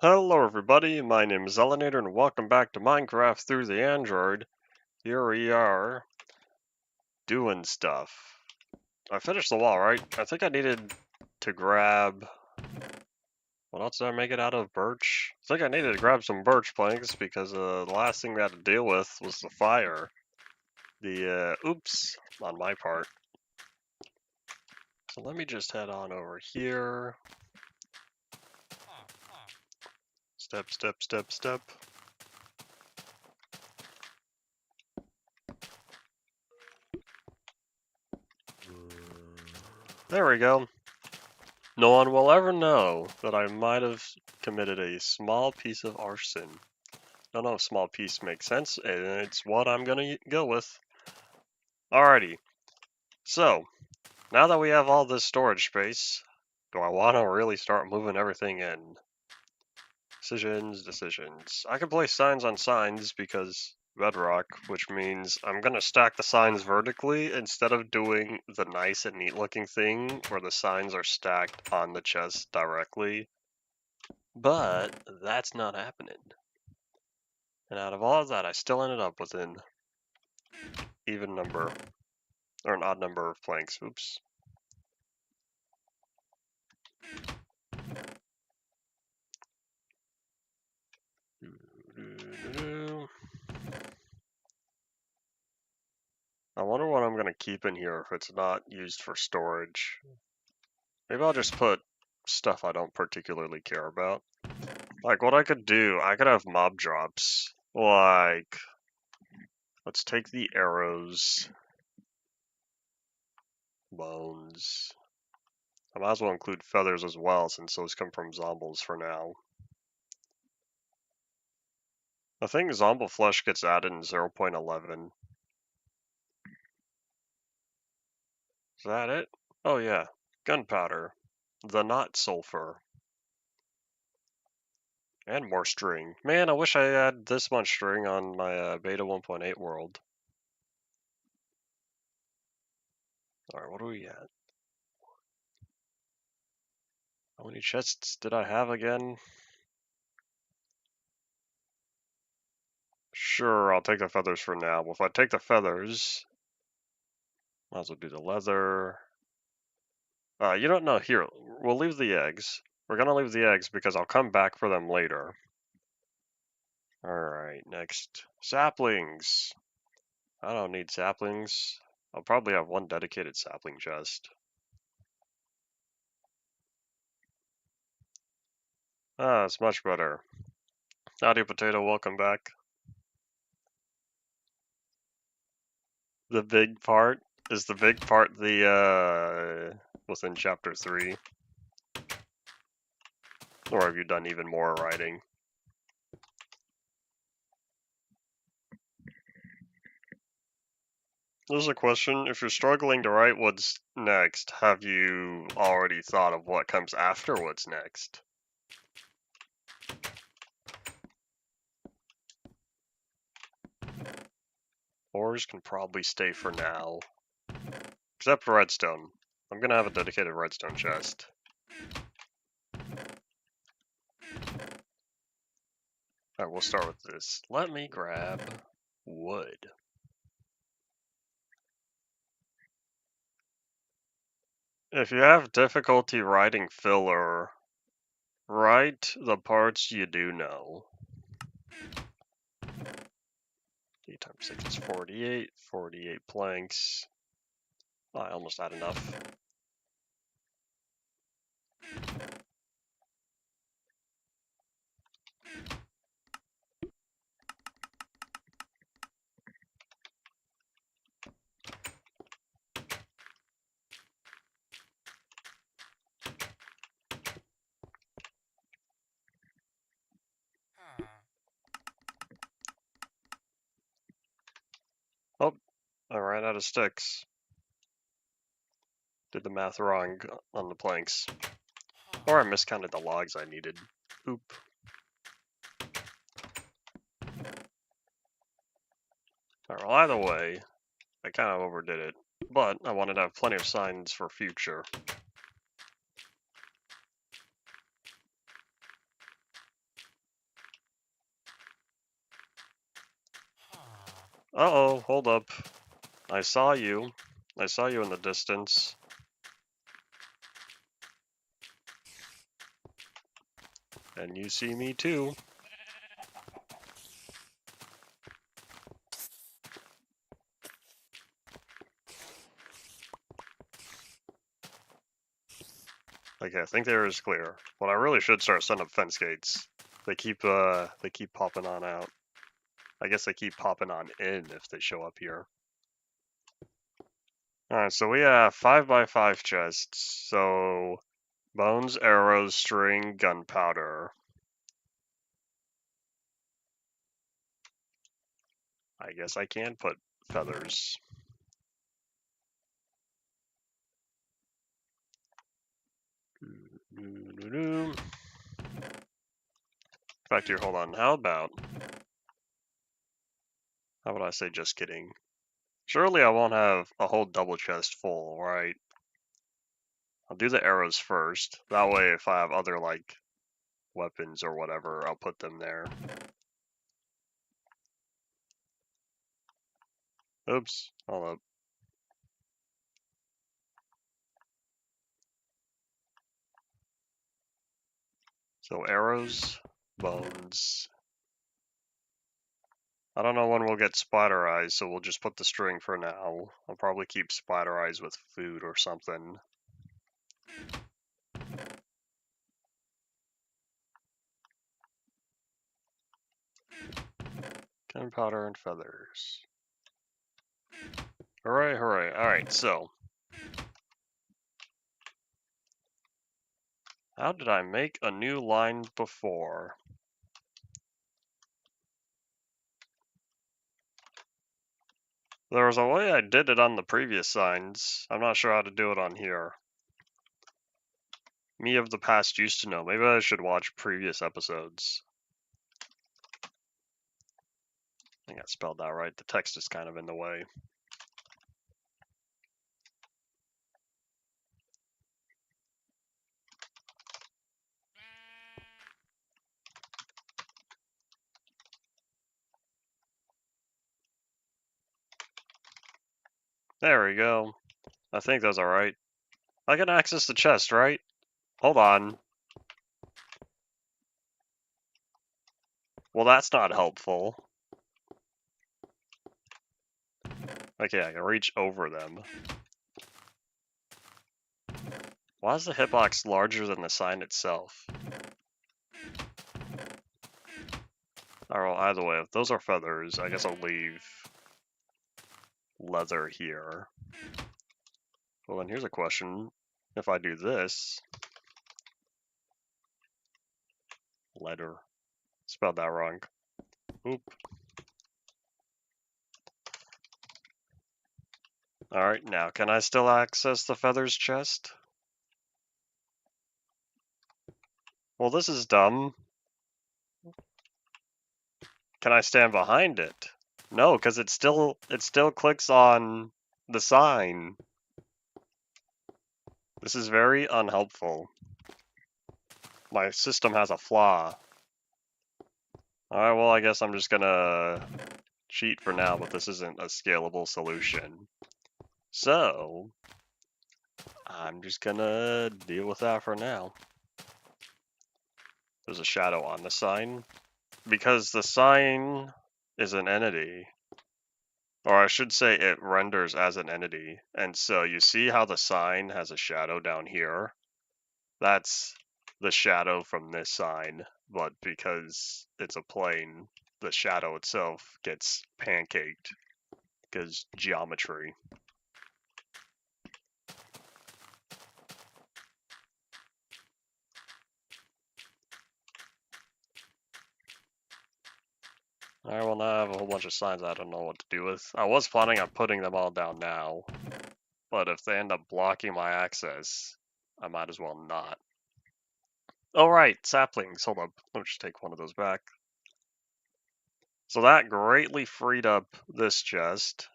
Hello everybody, my name is Elenator and welcome back to Minecraft Through the Android. Here we are, doing stuff. I finished the wall, right? I think I needed to grab... What else did I make it out of? Birch? I think I needed to grab some birch planks because the last thing we had to deal with was the fire. Oops, on my part. So let me just head on over here. Step, step, step, step. There we go. No one will ever know that I might have committed a small piece of arson. I don't know if small piece makes sense, and it's what I'm gonna go with. Alrighty, so now that we have all this storage space, do I want to really start moving everything in? Decisions. I can place signs on signs because bedrock, which means I'm gonna stack the signs vertically instead of doing the nice and neat looking thing where the signs are stacked on the chest directly. But that's not happening. And out of all of that, I still ended up with an even number, or an odd number of planks. Oops. I wonder what I'm going to keep in here if it's not used for storage. Maybe I'll just put stuff I don't particularly care about. Like what I could do, I could have mob drops. Like, let's take the arrows, bones. I might as well include feathers as well since those come from zombies for now. I think zombie flesh gets added in 0.11. Is that it? Oh yeah, gunpowder. The not sulfur. And more string. Man, I wish I had this much string on my beta 1.8 world. Alright, what do we got? How many chests did I have again? Sure, I'll take the feathers for now. Well, if I take the feathers, might as well do the leather. You don't know. Here, we'll leave the eggs. We're gonna leave the eggs because I'll come back for them later. Alright, next. Saplings. I don't need saplings. I'll probably have one dedicated sapling chest. Ah, it's much better. Howdy, Potato, welcome back. The big part? Is the big part the, within chapter 3? Or have you done even more writing? There's a question. If you're struggling to write what's next, have you already thought of what comes after what's next? Ores can probably stay for now. Except for redstone. I'm gonna have a dedicated redstone chest. Alright, we'll start with this. Let me grab wood. If you have difficulty writing filler, write the parts you do know. 8 times 6 is 48. 48 planks. Oh, I almost had enough. Oh, I ran out of sticks. Did the math wrong on the planks. Or I miscounted the logs I needed. Oop. Alright, well, either way, I kind of overdid it. But I wanted to have plenty of signs for future. Uh-oh, hold up. I saw you. I saw you in the distance. And you see me too. Okay, I think the area is clear. But I really should start setting up fence gates. They keep popping on out. I guess they keep popping on in if they show up here. Alright, so we have 5x5 chests. So bones, arrows, string, gunpowder. I guess I can put feathers. In fact, here, hold on. How about I say just kidding? Surely I won't have a whole double chest full, right? I'll do the arrows first. That way, if I have other, like, weapons or whatever, I'll put them there. Oops. Hold up. So arrows, bones. I don't know when we'll get spider eyes, so we'll just put the string for now. I'll probably keep spider eyes with food or something. Gunpowder and feathers. Hooray, hooray. Alright, so. How did I make a new line before? There was a way I did it on the previous signs. I'm not sure how to do it on here. Me of the past used to know. Maybe I should watch previous episodes. I think I spelled that right. The text is kind of in the way. There we go. I think that's alright. I can access the chest, right? Hold on. Well, that's not helpful. Okay, I can reach over them. Why is the hitbox larger than the sign itself? Oh, either way, if those are feathers, I guess I'll leave leather here. Well, then here's a question. If I do this, letter, spelled that wrong. Oop. Alright, now can I still access the feathers chest? Well, this is dumb. Can I stand behind it? No, because it still clicks on the sign. This is very unhelpful. My system has a flaw. Alright, well, I guess I'm just gonna cheat for now, but this isn't a scalable solution. So, I'm just gonna deal with that for now. There's a shadow on the sign. Because the sign is an entity, or I should say it renders as an entity. And so you see how the sign has a shadow down here? That's the shadow from this sign, but because it's a plane, the shadow itself gets pancaked because geometry. Alright, well, now I have a whole bunch of signs I don't know what to do with. I was planning on putting them all down now, but if they end up blocking my access, I might as well not. Oh, right, saplings. Hold up. Let me just take one of those back. So that greatly freed up this chest.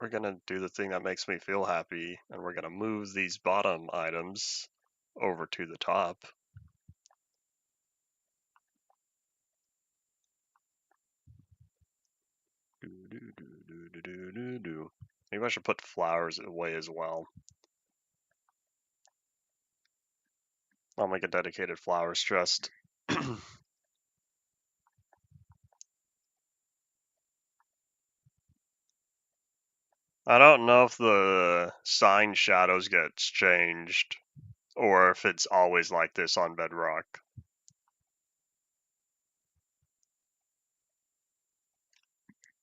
We're going to do the thing that makes me feel happy, and we're going to move these bottom items over to the top. Maybe I should put flowers away as well. I'll make a dedicated flowers chest. I don't know if the sign shadows gets changed or if it's always like this on Bedrock.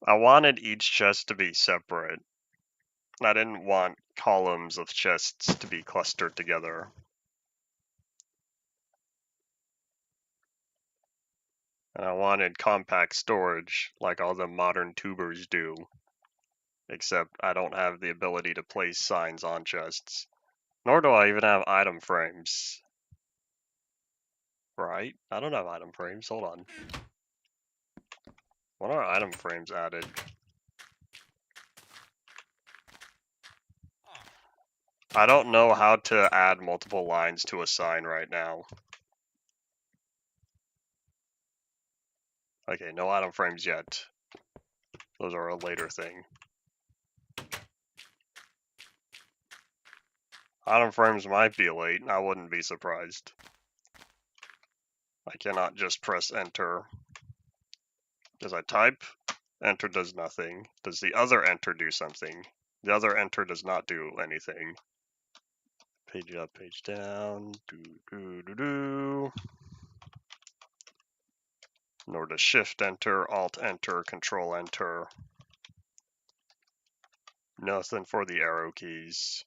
I wanted each chest to be separate. I didn't want columns of chests to be clustered together. And I wanted compact storage like all the modern tubers do. Except I don't have the ability to place signs on chests. Nor do I even have item frames. Right? I don't have item frames. Hold on. When are item frames added? I don't know how to add multiple lines to a sign right now. Okay, no item frames yet. Those are a later thing. Item frames might be late. I wouldn't be surprised. I cannot just press enter. As I type, enter does nothing. Does the other enter do something? The other enter does not do anything. Page up, page down. Nor does shift enter, alt enter, control enter. Nothing for the arrow keys.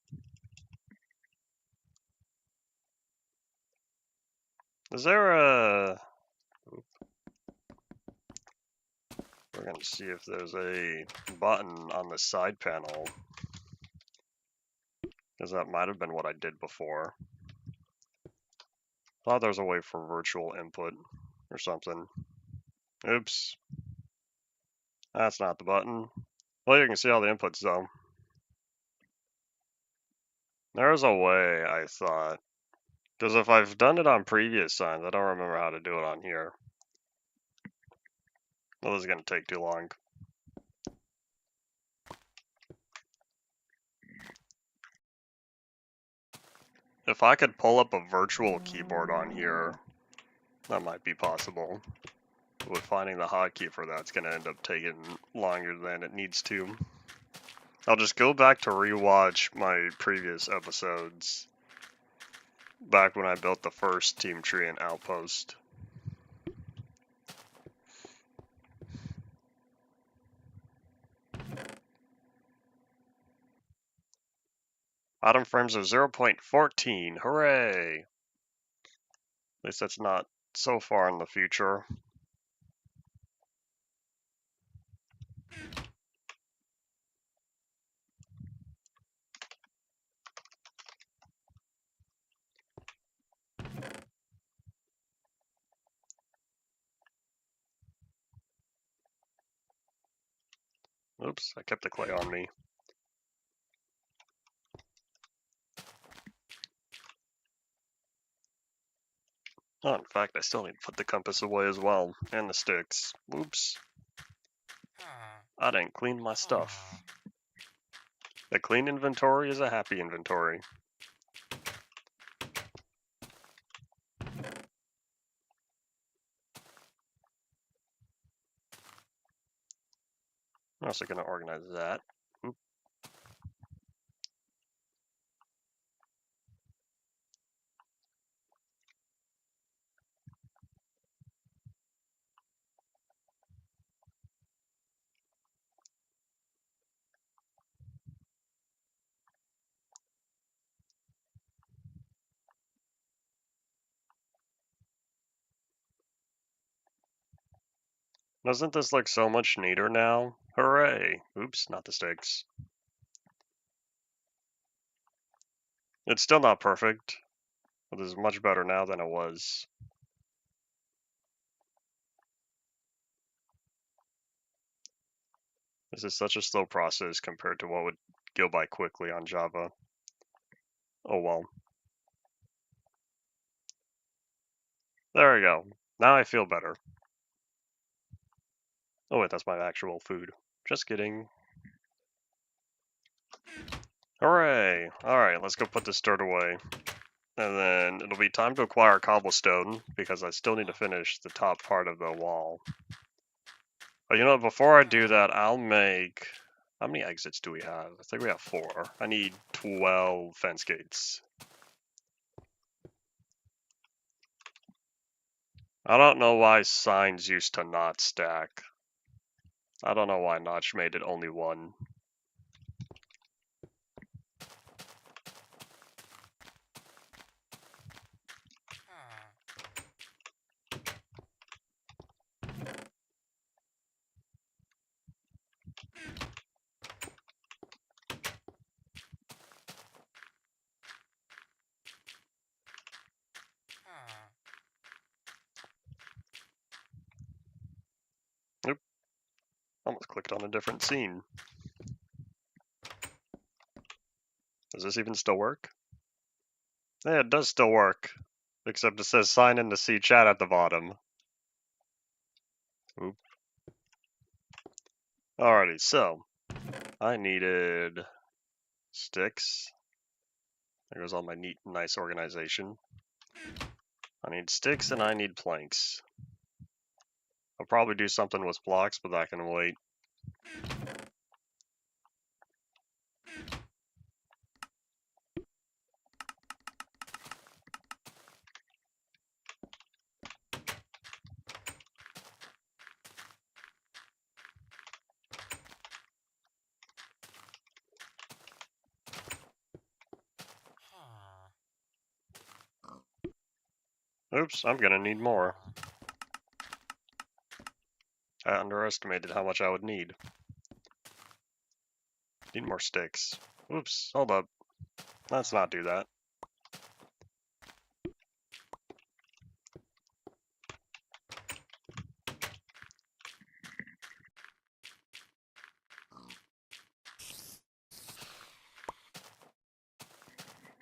Is there a... We're going to see if there's a button on the side panel. Because that might have been what I did before. Thought there was a way for virtual input or something. Oops. That's not the button. Well, you can see all the inputs though. There's a way, I thought. Because if I've done it on previous signs, I don't remember how to do it on here. Well, this is going to take too long. If I could pull up a virtual keyboard on here, that might be possible. But finding the hotkey for that's going to end up taking longer than it needs to. I'll just go back to rewatch my previous episodes. Back when I built the first team tree and outpost. Item frames of 0.14, hooray! At least that's not so far in the future. Oops, I kept the clay on me. Oh, in fact, I still need to put the compass away as well, and the sticks. Oops. I didn't clean my stuff. A clean inventory is a happy inventory. I'm also going to organize that. Oop. Doesn't this look so much neater now? Hooray! Oops, not the sticks. It's still not perfect, but it's much better now than it was. This is such a slow process compared to what would go by quickly on Java. Oh well. There we go. Now I feel better. Oh wait, that's my actual food. Just kidding. Hooray! Alright, let's go put this dirt away. And then it'll be time to acquire cobblestone, because I still need to finish the top part of the wall. But you know, before I do that, I'll make... How many exits do we have? I think we have 4. I need 12 fence gates. I don't know why signs used to not stack. I don't know why Notch made it only 1. Oop. Almost clicked on a different scene. Does this even still work? Yeah, it does still work. Except it says sign in to see chat at the bottom. Oop. Alrighty, so I needed sticks. There goes all my neat, nice organization. I need sticks and I need planks. I'll probably do something with blocks, but that can wait. Oops, I'm gonna need more. I underestimated how much I would need. Need more sticks. Oops, hold up. Let's not do that.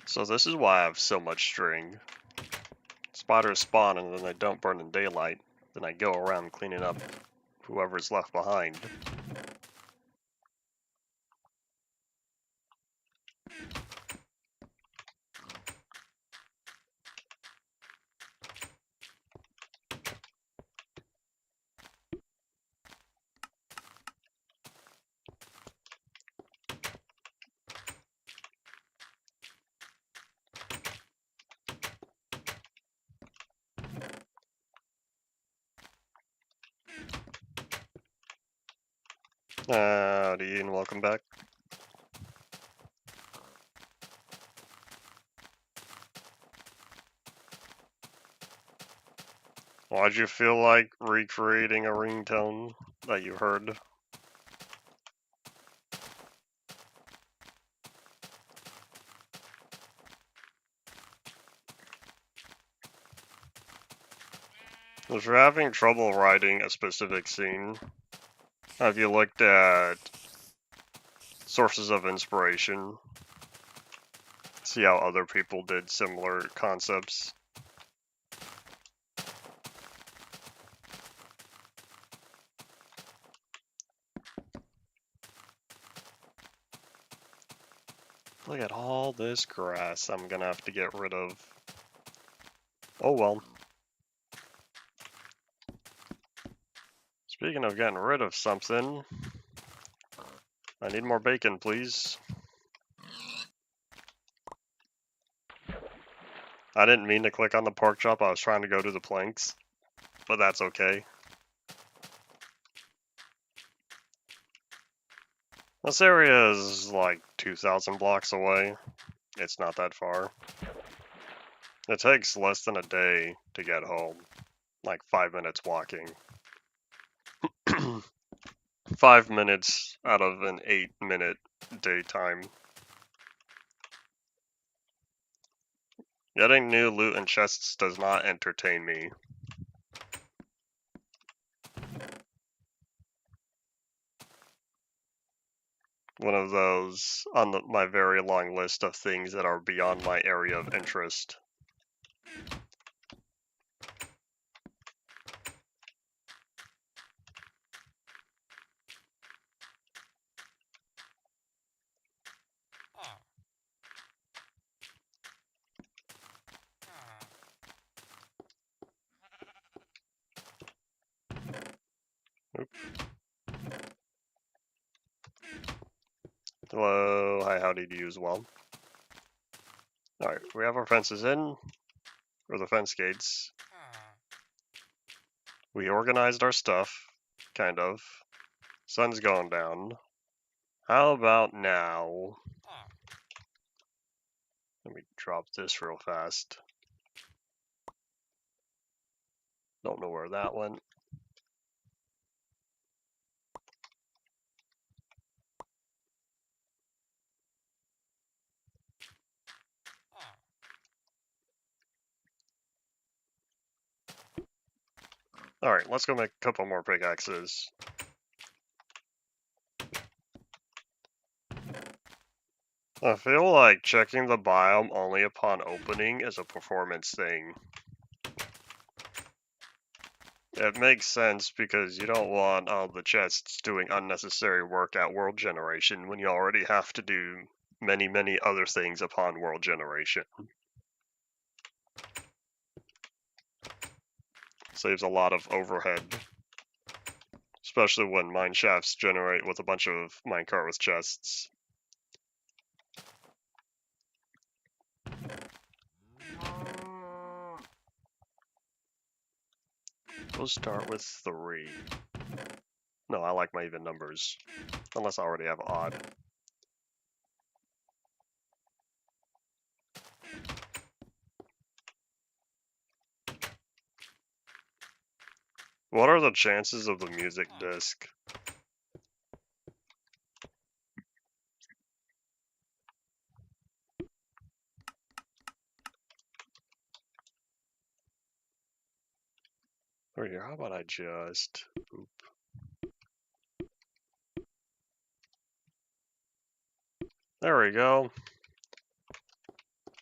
So this is why I have so much string. Spiders spawn and then they don't burn in daylight. Then I go around cleaning up whoever's left behind. Howdy and welcome back. Why'd you feel like recreating a ringtone that you heard? If you're having trouble writing a specific scene, have you looked at sources of inspiration? See how other people did similar concepts? Look at all this grass I'm gonna have to get rid of. Oh well. Speaking of getting rid of something, I need more bacon, please. I didn't mean to click on the pork chop, I was trying to go to the planks, but that's okay. This area is like 2,000 blocks away. It's not that far. It takes less than a day to get home. Like 5 minutes walking. 5 minutes out of an 8-minute daytime. Getting new loot and chests does not entertain me. One of those on my very long list of things that are beyond my area of interest. Hello, hi, howdy to you as well. Alright, we have our fences in, or the fence gates. We organized our stuff, kind of. Sun's going down. How about now? Let me drop this real fast. Don't know where that went. Alright, let's go make a couple more pickaxes. I feel like checking the biome only upon opening is a performance thing. It makes sense because you don't want all the chests doing unnecessary work at world generation when you already have to do many other things upon world generation. Saves a lot of overhead. Especially when mine shafts generate with a bunch of minecart with chests. We'll start with 3. No, I like my even numbers. Unless I already have odd. What are the chances of the music disc? Over here, how about I just... Oop. There we go.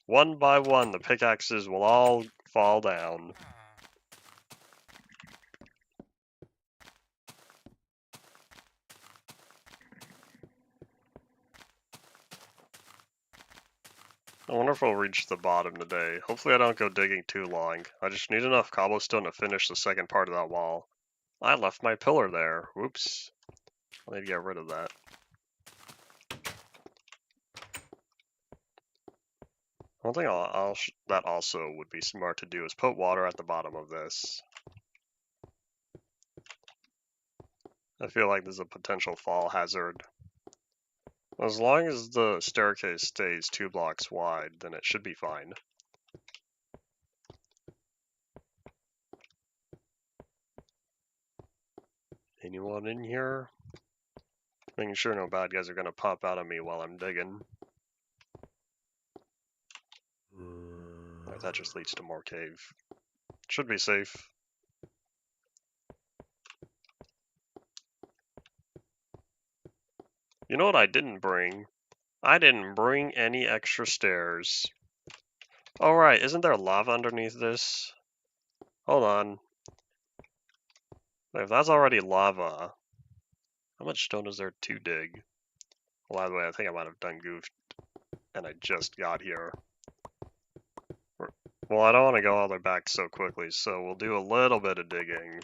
One by one, the pickaxes will all fall down. I wonder if we'll reach the bottom today. Hopefully I don't go digging too long. I just need enough cobblestone to finish the second part of that wall. I left my pillar there. Whoops. I need to get rid of that. One thing that also would be smart to do is put water at the bottom of this. I feel like there's a potential fall hazard. As long as the staircase stays 2 blocks wide, then it should be fine. Anyone in here? Making sure no bad guys are gonna pop out of me while I'm digging. Right, that just leads to more cave. Should be safe. You know what I didn't bring? I didn't bring any extra stairs. Oh right, isn't there lava underneath this? Hold on. If that's already lava, how much stone is there to dig? Well, by the way, I think I might have done goofed, and I just got here. Well, I don't want to go all the way back so quickly, so we'll do a little bit of digging,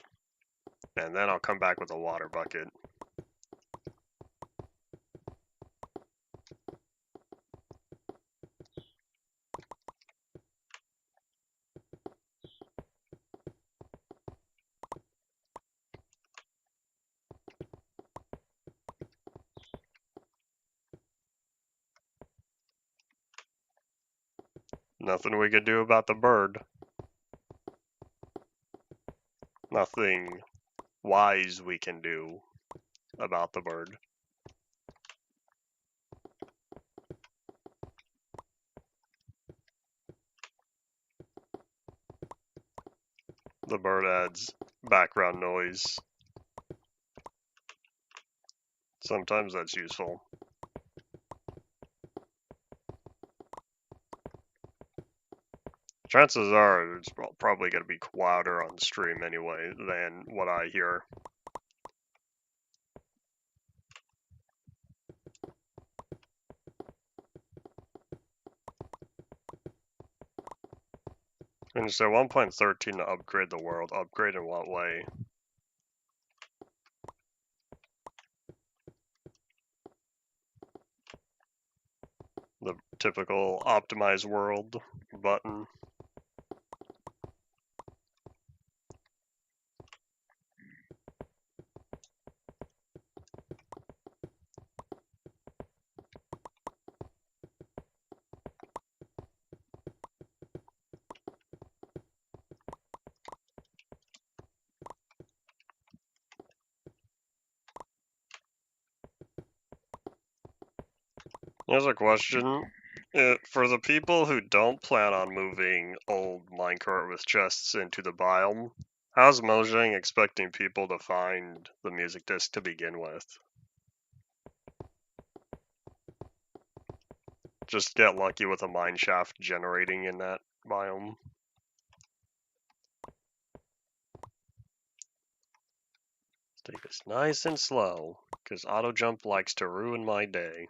and then I'll come back with a water bucket. Nothing we could do about the bird. Nothing wise we can do about the bird. The bird adds background noise. Sometimes that's useful. Chances are it's probably going to be louder on stream anyway than what I hear. And so 1.13 to upgrade the world. Upgrade in what way? typical optimize world button. Here's a question. For the people who don't plan on moving old minecart with chests into the biome, how's Mojang expecting people to find the music disc to begin with? Just get lucky with a mine shaft generating in that biome. Take this nice and slow, because auto jump likes to ruin my day.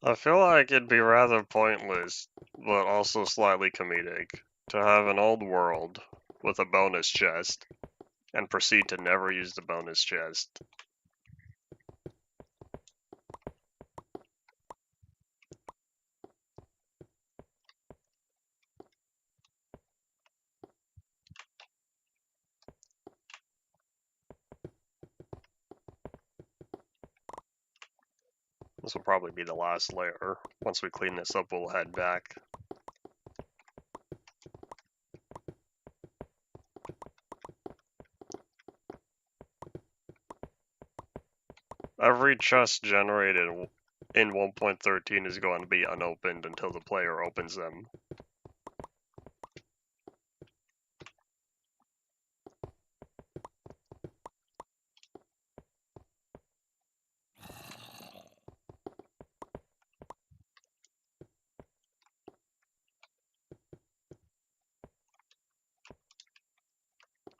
I feel like it'd be rather pointless, but also slightly comedic, to have an old world with a bonus chest and proceed to never use the bonus chest. This will probably be the last layer. Once we clean this up, we'll head back. Every chest generated in 1.13 is going to be unopened until the player opens them.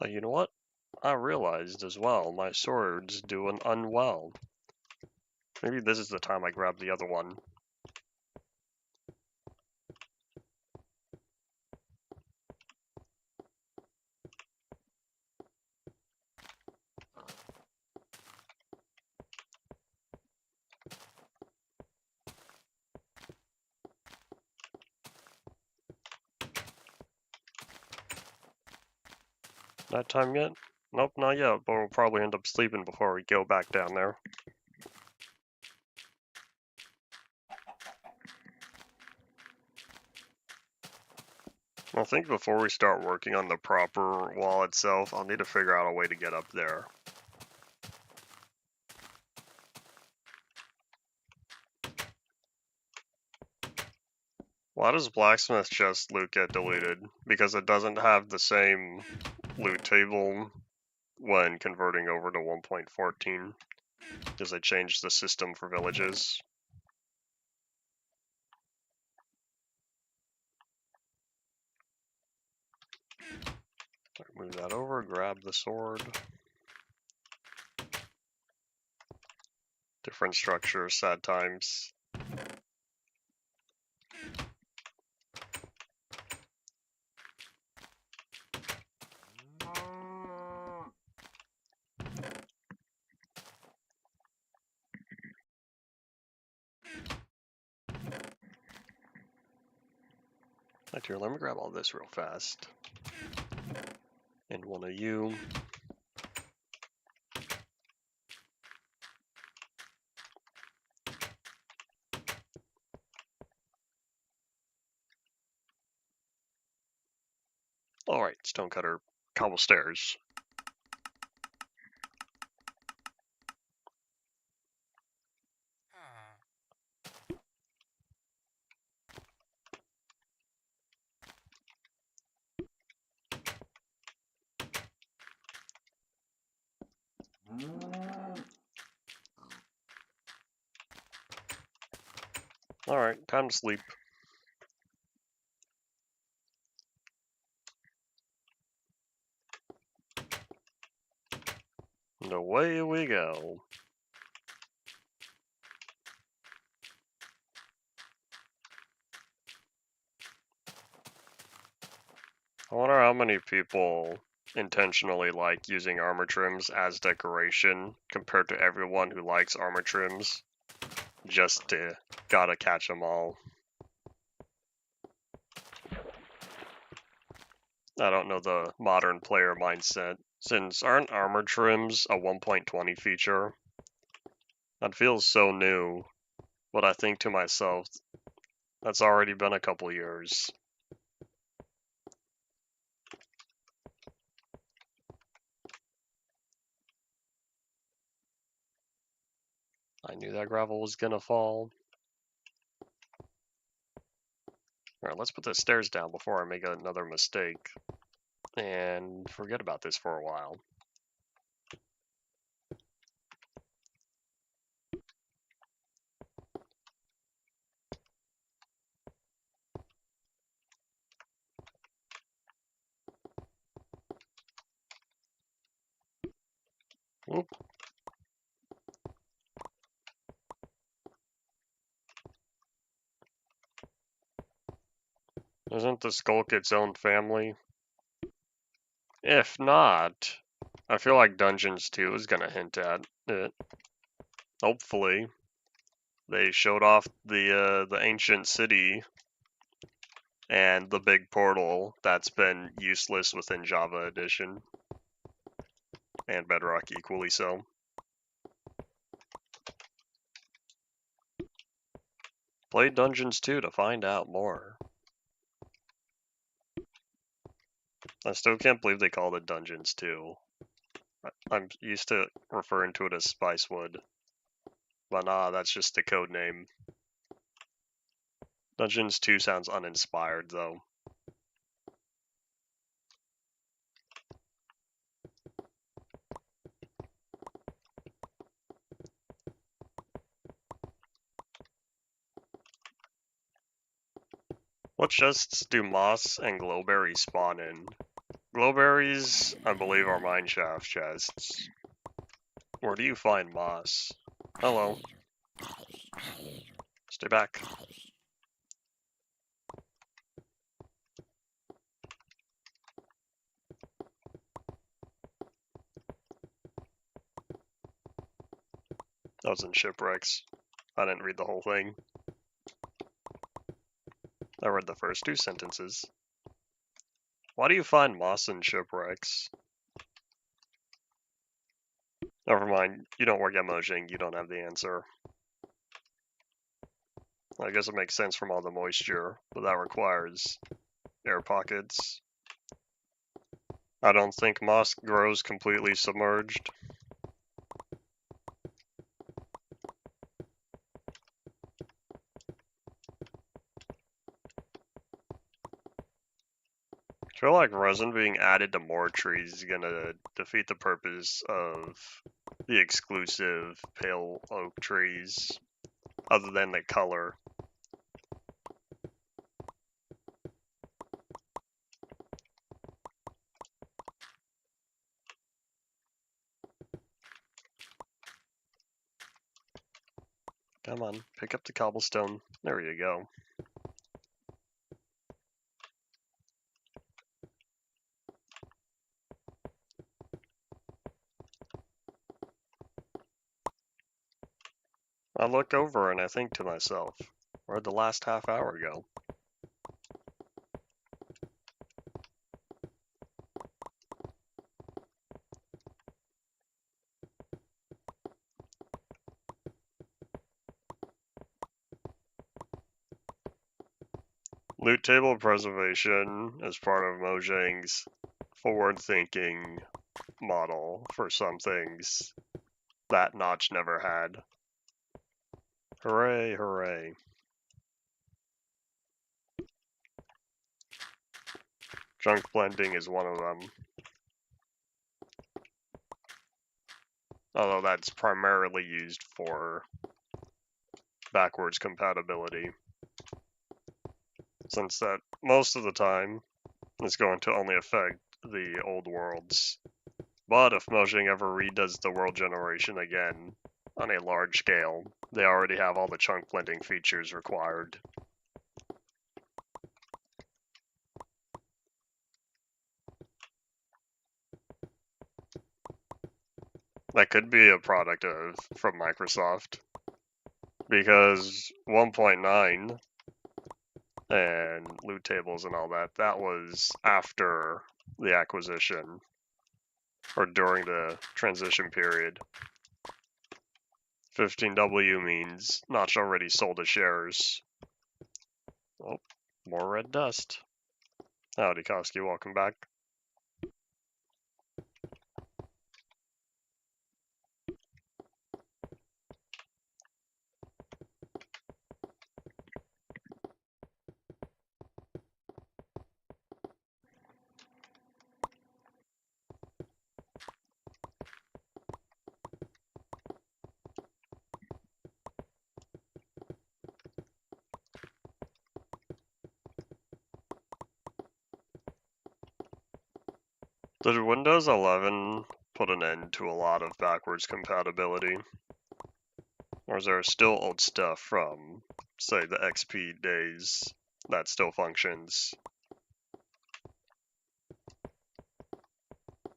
You know what? I realized as well, my sword's doing unwell. Maybe this is the time I grab the other one. Night time yet? Nope, not yet, but we'll probably end up sleeping before we go back down there. I think before we start working on the proper wall itself, I'll need to figure out a way to get up there. Why does blacksmith chest loot get deleted? Because it doesn't have the same loot table when converting over to 1.14, because they changed the system for villages. Move that over, grab the sword. Different structures, sad times. Right here, let me grab all this real fast. And one of you. Alright, stonecutter, cobble stairs. Alright, time to sleep. away we go. I wonder how many people intentionally like using armor trims as decoration compared to everyone who likes armor trims just to gotta catch them all. I don't know the modern player mindset. Since aren't armor trims a 1.20 feature? That feels so new, but I think to myself, that's already been a couple years. I knew that gravel was gonna fall. Alright, let's put the stairs down before I make another mistake. And forget about this for a while. Whoop. Isn't the Skulk its own family? If not, I feel like Dungeons 2 is gonna hint at it. Hopefully. They showed off the ancient city and the big portal that's been useless within Java Edition. And Bedrock equally so. Play Dungeons 2 to find out more. I still can't believe they called it Dungeons 2. I'm used to referring to it as Spicewood. But nah, that's just the code name. Dungeons 2 sounds uninspired, though. What chests do moss and glowberries spawn in? Glowberries, I believe, are mineshaft chests. Where do you find moss? Hello. Stay back. I was in shipwrecks. I didn't read the whole thing. I read the first 2 sentences. Why do you find moss in shipwrecks? Never mind, you don't work at Mojang, you don't have the answer. I guess it makes sense from all the moisture, but that requires air pockets. I don't think moss grows completely submerged. I feel like resin being added to more trees is gonna defeat the purpose of the exclusive pale oak trees, other than the color. Come on, pick up the cobblestone. There you go. I look over and I think to myself, where'd the last half hour go? Loot table preservation is part of Mojang's forward-thinking model for some things that Notch never had. Hooray, hooray. Junk blending is one of them. Although that's primarily used for backwards compatibility. Since that most of the time is going to only affect the old worlds But if Mojang ever redoes the world generation again on a large scale, they already have all the chunk blending features required. That could be a product from Microsoft, because 1.9 and loot tables and all that, that was after the acquisition, or during the transition period. 15W means Notch already sold his shares. Oh, more red dust. Howdy, Koski, welcome back. Did Windows 11 put an end to a lot of backwards compatibility? Or is there still old stuff from, say, the XP days that still functions?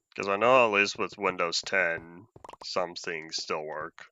Because I know at least with Windows 10, some things still work.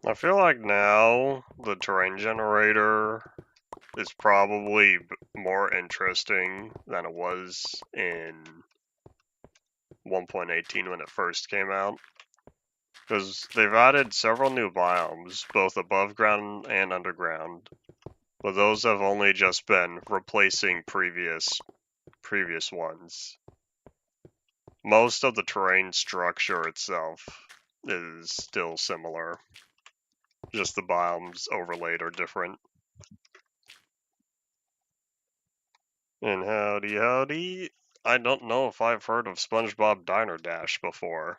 I feel like now the terrain generator is probably more interesting than it was in 1.18 when it first came out. Because they've added several new biomes, both above ground and underground. But those have only just been replacing previous ones. Most of the terrain structure itself is still similar. Just the biomes overlaid are different. And howdy. I don't know if I've heard of SpongeBob Diner Dash before.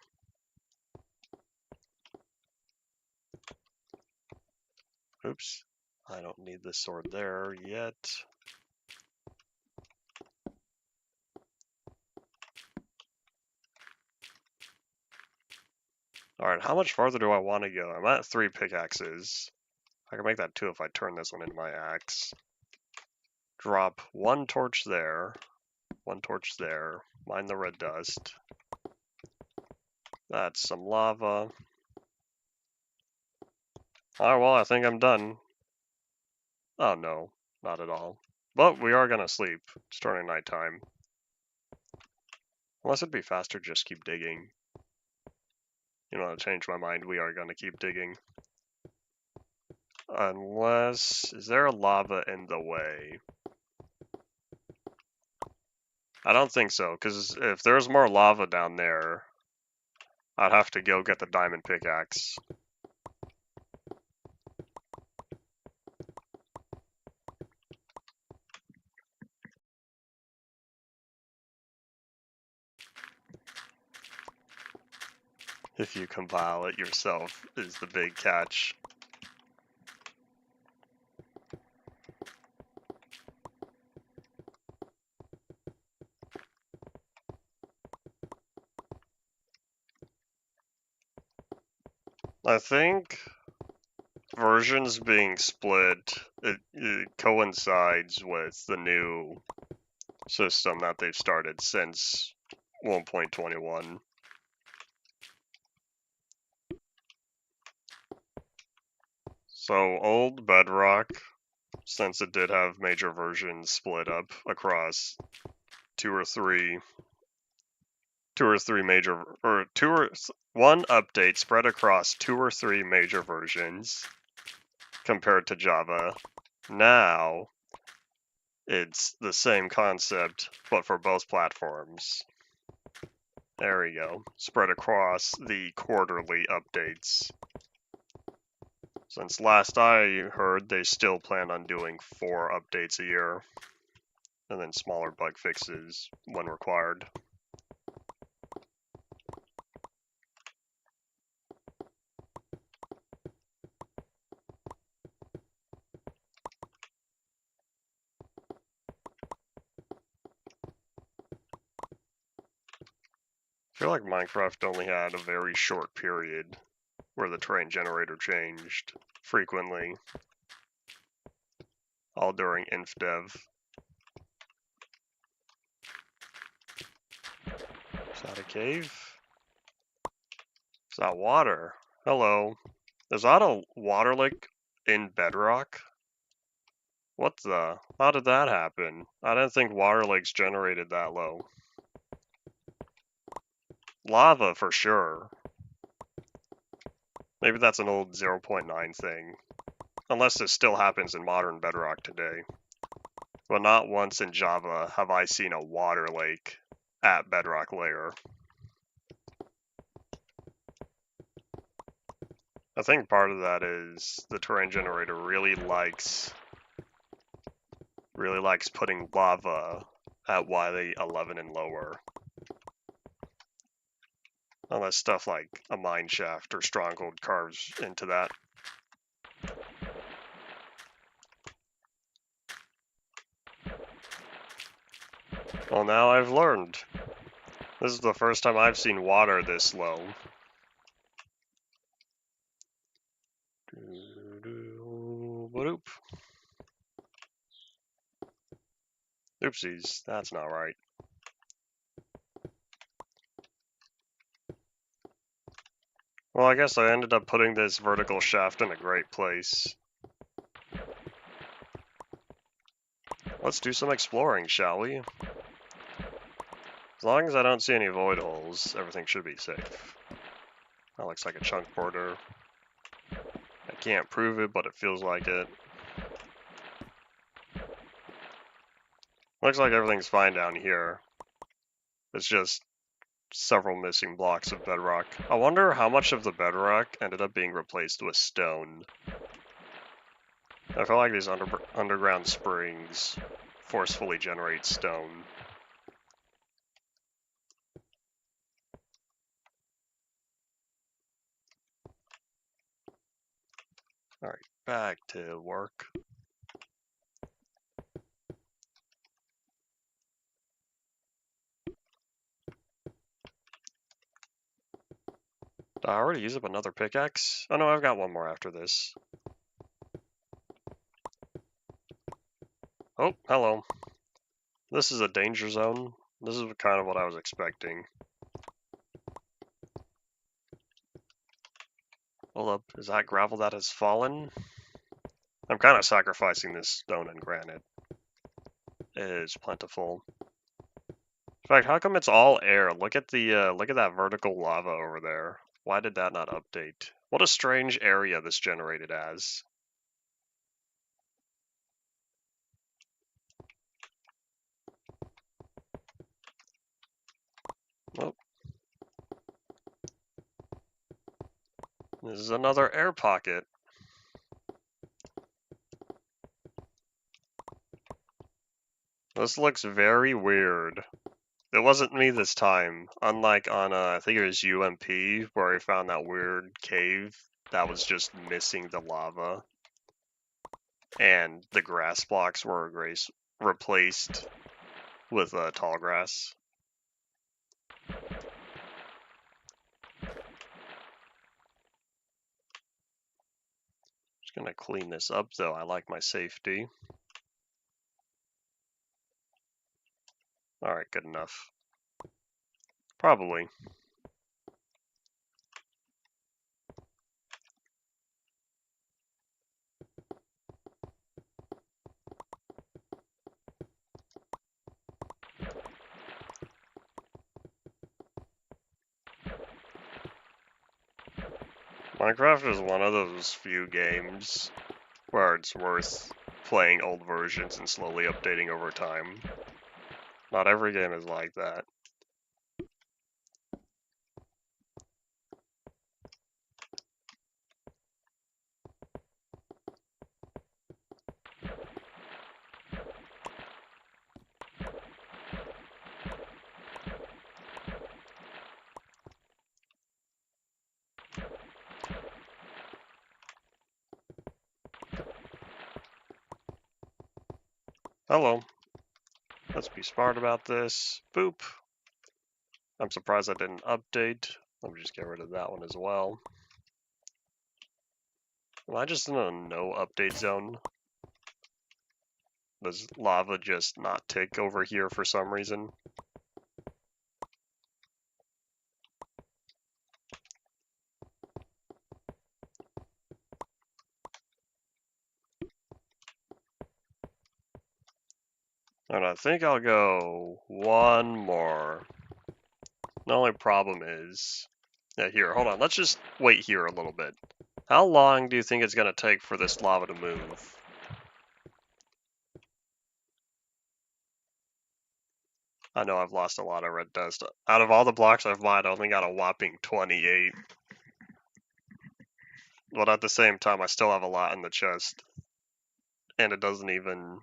Oops. I don't need this sword there yet. Alright, how much farther do I want to go? I'm at 3 pickaxes. I can make that 2 if I turn this one into my axe. Drop 1 torch there. 1 torch there. Mine the red dust. That's some lava. Alright, well, I think I'm done. Oh no, not at all. But we are gonna sleep. It's turning nighttime. Unless it'd be faster, just keep digging. You know, to change my mind, we are gonna keep digging. Unless... Is there a lava in the way? I don't think so, because if there's more lava down there, I'd have to go get the diamond pickaxe. If you compile it yourself is the big catch. I think versions being split, it coincides with the new system that they've started since 1.21. So old Bedrock, since it did have major versions split up across one update spread across 2 or 3 major versions compared to Java. Now it's the same concept, but for both platforms. There we go. Spread across the quarterly updates. Since last I heard, they still plan on doing 4 updates a year, and then smaller bug fixes when required. I feel like Minecraft only had a very short period where the terrain generator changed frequently, all during InfDev. Is that a cave? Is that water? Hello. Is that a water lake in Bedrock? What the? How did that happen? I didn't think water lakes generated that low. Lava for sure. Maybe that's an old 0.9 thing. Unless this still happens in modern Bedrock today. But not once in Java have I seen a water lake at Bedrock layer. I think part of that is the terrain generator really likes putting lava at Y11 and lower. Unless stuff like a mine shaft or stronghold carves into that. Well, now I've learned. This is the first time I've seen water this low. Oopsies, that's not right. Well, I guess I ended up putting this vertical shaft in a great place. Let's do some exploring, shall we? As long as I don't see any void holes, everything should be safe. That looks like a chunk border. I can't prove it, but it feels like it. Looks like everything's fine down here. It's just several missing blocks of bedrock. I wonder how much of the bedrock ended up being replaced with stone. I feel like these underground springs forcefully generate stone. Alright, back to work. Did I already use up another pickaxe? Oh no, I've got one more after this. Oh, hello. This is a danger zone. This is kind of what I was expecting. Hold up, is that gravel that has fallen? I'm kind of sacrificing this stone and granite. It is plentiful. In fact, how come it's all air? Look at that vertical lava over there. Why did that not update? What a strange area this generated as. Oh. This is another air pocket. This looks very weird. It wasn't me this time, unlike on, I think it was UMP, where I found that weird cave that was just missing the lava. And the grass blocks were replaced with tall grass. Just gonna clean this up though, I like my safety. Alright, good enough. Probably. Minecraft is one of those few games where it's worth playing old versions and slowly updating over time. Not every game is like that. Hello. Let's be smart about this. Boop. I'm surprised I didn't update. Let me just get rid of that one as well. Am I just in a no update zone? Does lava just not tick over here for some reason? And I think I'll go one more. The only problem is... Yeah, here, hold on. Let's just wait here a little bit. How long do you think it's going to take for this lava to move? I know I've lost a lot of red dust. Out of all the blocks I've mined, I only got a whopping 28. But at the same time, I still have a lot in the chest. And it doesn't even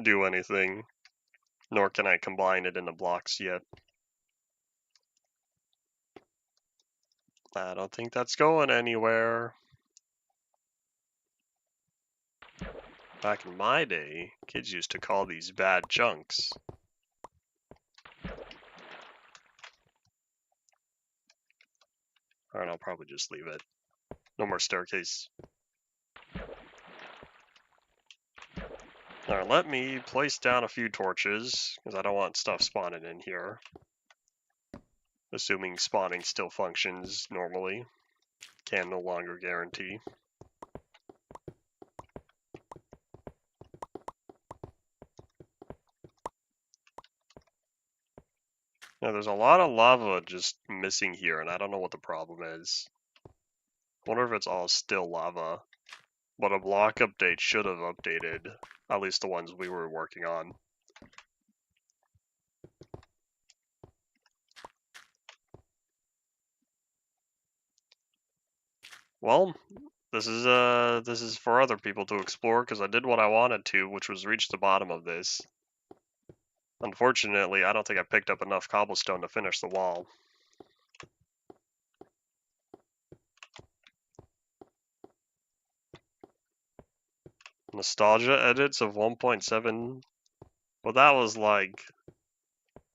do anything. Nor can I combine it into blocks yet. I don't think that's going anywhere. Back in my day, kids used to call these bad chunks. Alright, I'll probably just leave it. No more staircase. Alright, let me place down a few torches, because I don't want stuff spawning in here. Assuming spawning still functions normally. Can no longer guarantee. Now, there's a lot of lava just missing here, and I don't know what the problem is. Wonder if it's all still lava. But a block update should have updated, at least the ones we were working on. Well, this is for other people to explore, because I did what I wanted to, which was reach the bottom of this. Unfortunately, I don't think I picked up enough cobblestone to finish the wall. Nostalgia edits of 1.7. Well, that was like,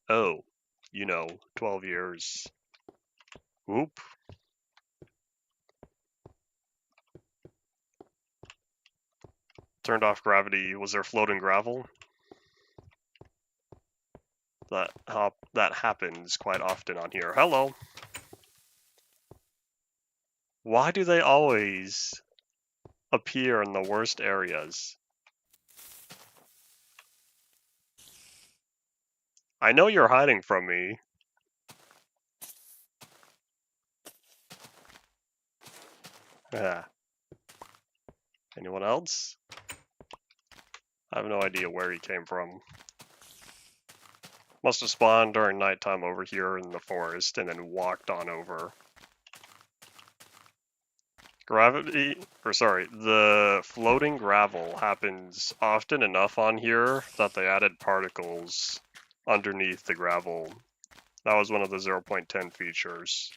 oh, 12 years. Whoop. Turned off gravity. Was there floating gravel? That happens quite often on here. Hello. Why do they always appear in the worst areas? I know you're hiding from me. Yeah. Anyone else? I have no idea where he came from. Must have spawned during nighttime over here in the forest and then walked on over. The floating gravel happens often enough on here that they added particles underneath the gravel. That was one of the 0.10 features.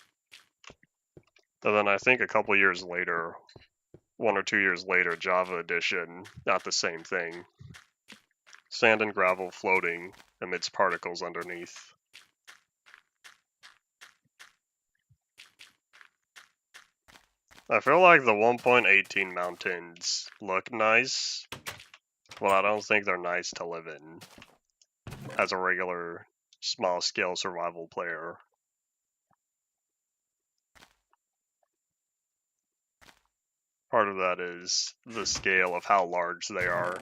And then I think a couple years later, 1 or 2 years later, Java Edition got the same thing. Sand and gravel floating amidst particles underneath. I feel like the 1.18 mountains look nice, but I don't think they're nice to live in as a regular small-scale survival player. Part of that is the scale of how large they are.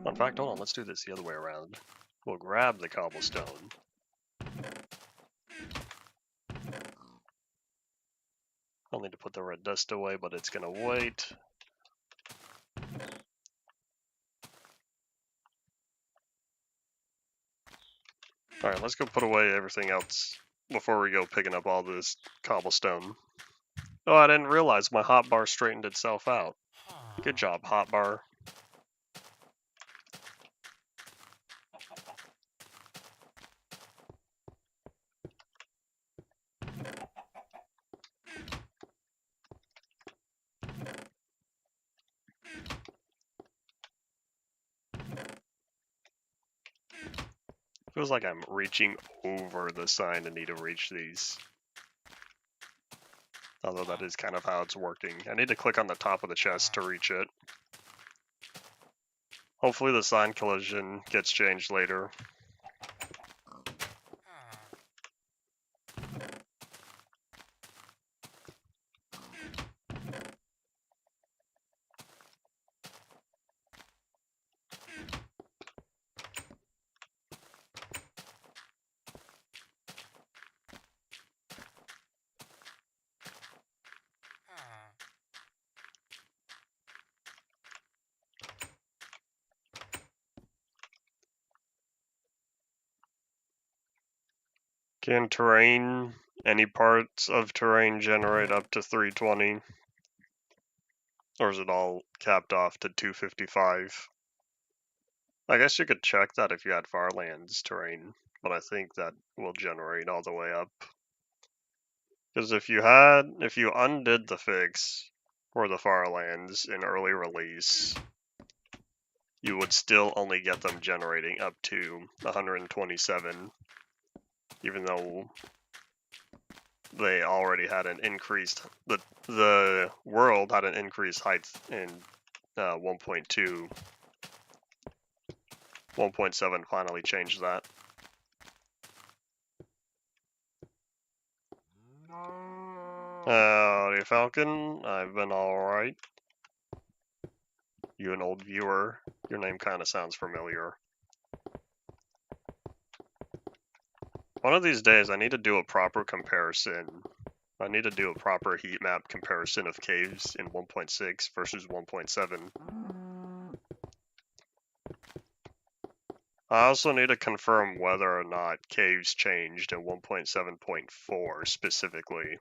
In fact, hold on, let's do this the other way around. We'll grab the cobblestone. I'll need to put the red dust away, but it's gonna wait. Alright, let's go put away everything else before we go picking up all this cobblestone. Oh, I didn't realize my hotbar straightened itself out. Good job, hotbar. Feels like I'm reaching over the sign and need to reach these. Although that is kind of how it's working. I need to click on the top of the chest to reach it. Hopefully the sign collision gets changed later. Can terrain, any parts of terrain generate up to 320? Or is it all capped off to 255? I guess you could check that if you had Farlands terrain, but I think that will generate all the way up. Because if you undid the fix for the Farlands in early release, you would still only get them generating up to 127, even though they already had an increased, the world had an increased height in 1.2. 1.7 finally changed that. Howdy, Falcon. I've been alright. You an old viewer. Your name kind of sounds familiar. One of these days, I need to do a proper comparison. I need to do a proper heat map comparison of caves in 1.6 versus 1.7. I also need to confirm whether or not caves changed in 1.7.4 specifically.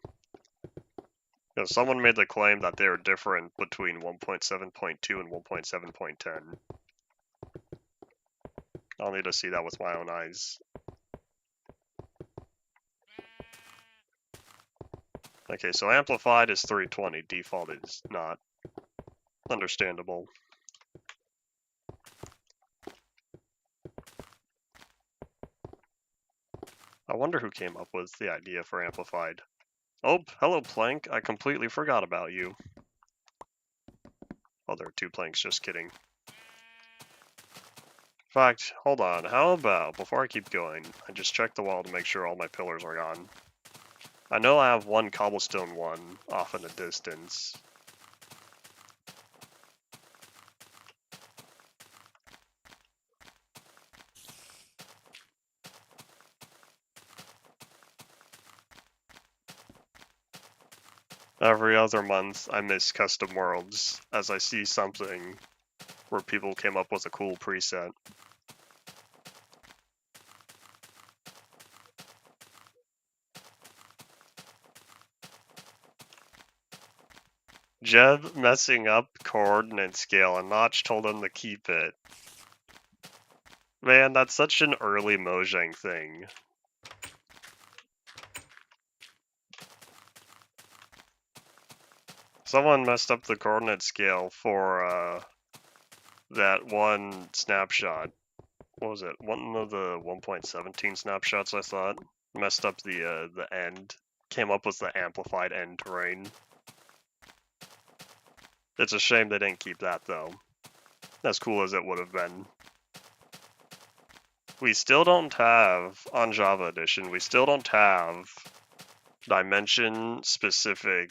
Because someone made the claim that they are different between 1.7.2 and 1.7.10. I'll need to see that with my own eyes. Okay, so amplified is 320, default is not. Understandable. I wonder who came up with the idea for amplified. Oh, hello Plank, I completely forgot about you. Oh, there are two Planks, just kidding. In fact, hold on, how about, before I keep going, I just check the wall to make sure all my pillars are gone. I know I have one cobblestone one off in the distance. Every other month, I miss custom worlds, as I see something where people came up with a cool preset. Jeb messing up coordinate scale and Notch told him to keep it. Man, that's such an early Mojang thing. Someone messed up the coordinate scale for that one snapshot. What was it? One of the 1.17 snapshots, I thought. Messed up the end. Came up with the amplified end terrain. It's a shame they didn't keep that, though. As cool as it would have been. We still don't have, on Java Edition, we still don't have dimension-specific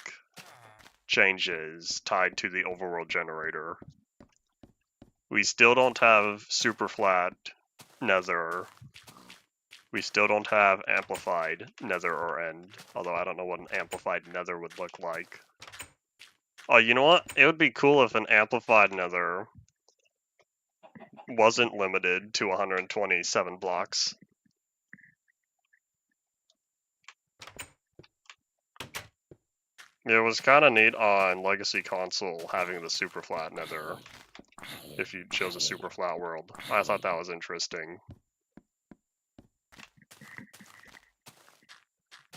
changes tied to the overworld generator. We still don't have super flat nether. We still don't have amplified nether or end, although I don't know what an amplified nether would look like. Oh, you know what? It would be cool if an amplified nether wasn't limited to 127 blocks. It was kind of neat on Legacy Console having the super flat nether, if you chose a super flat world. I thought that was interesting.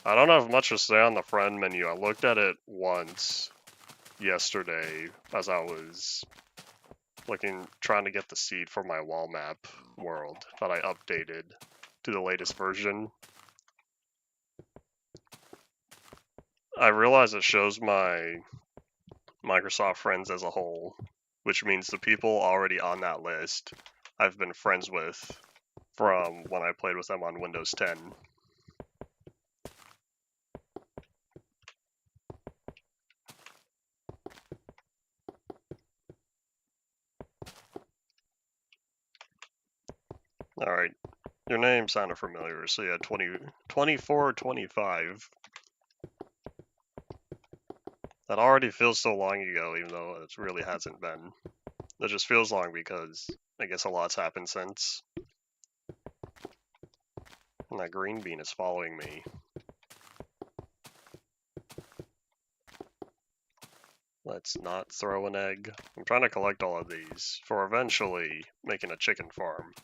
I don't have much to say on the friend menu. I looked at it once yesterday as I was trying to get the seed for my wall map world that I updated to the latest version. I realize it shows my Microsoft friends as a whole, which means the people already on that list I've been friends with from when I played with them on Windows 10. Alright, your name sounded familiar, so yeah, 2425. That already feels so long ago, even though it really hasn't been. It just feels long because I guess a lot's happened since. And that green bean is following me. Let's not throw an egg. I'm trying to collect all of these for eventually making a chicken farm.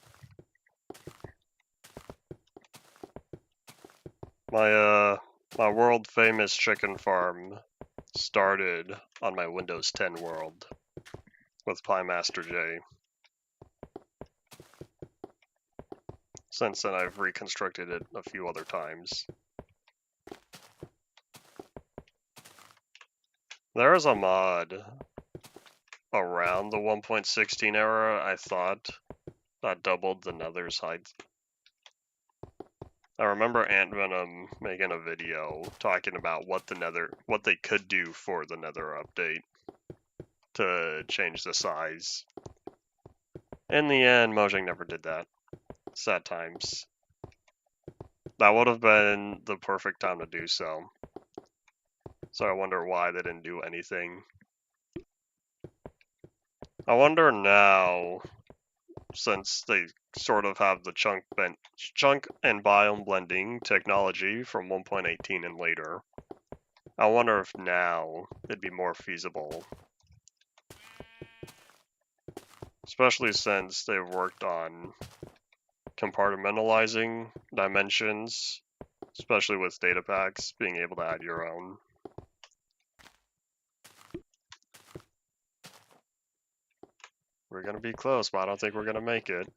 My world famous chicken farm started on my Windows 10 world with PyMaster J. Since then I've reconstructed it a few other times. There is a mod around the 1.16 era, I thought, that doubled the Nether's height. I remember Ant Venom making a video talking about what they could do for the Nether update to change the size. In the end, Mojang never did that. Sad times. That would have been the perfect time to do so. So I wonder why they didn't do anything. I wonder now, since they sort of have the chunk and biome blending technology from 1.18 and later, I wonder if now it'd be more feasible. Especially since they've worked on compartmentalizing dimensions, especially with data packs, being able to add your own. We're gonna be close, but I don't think we're gonna make it.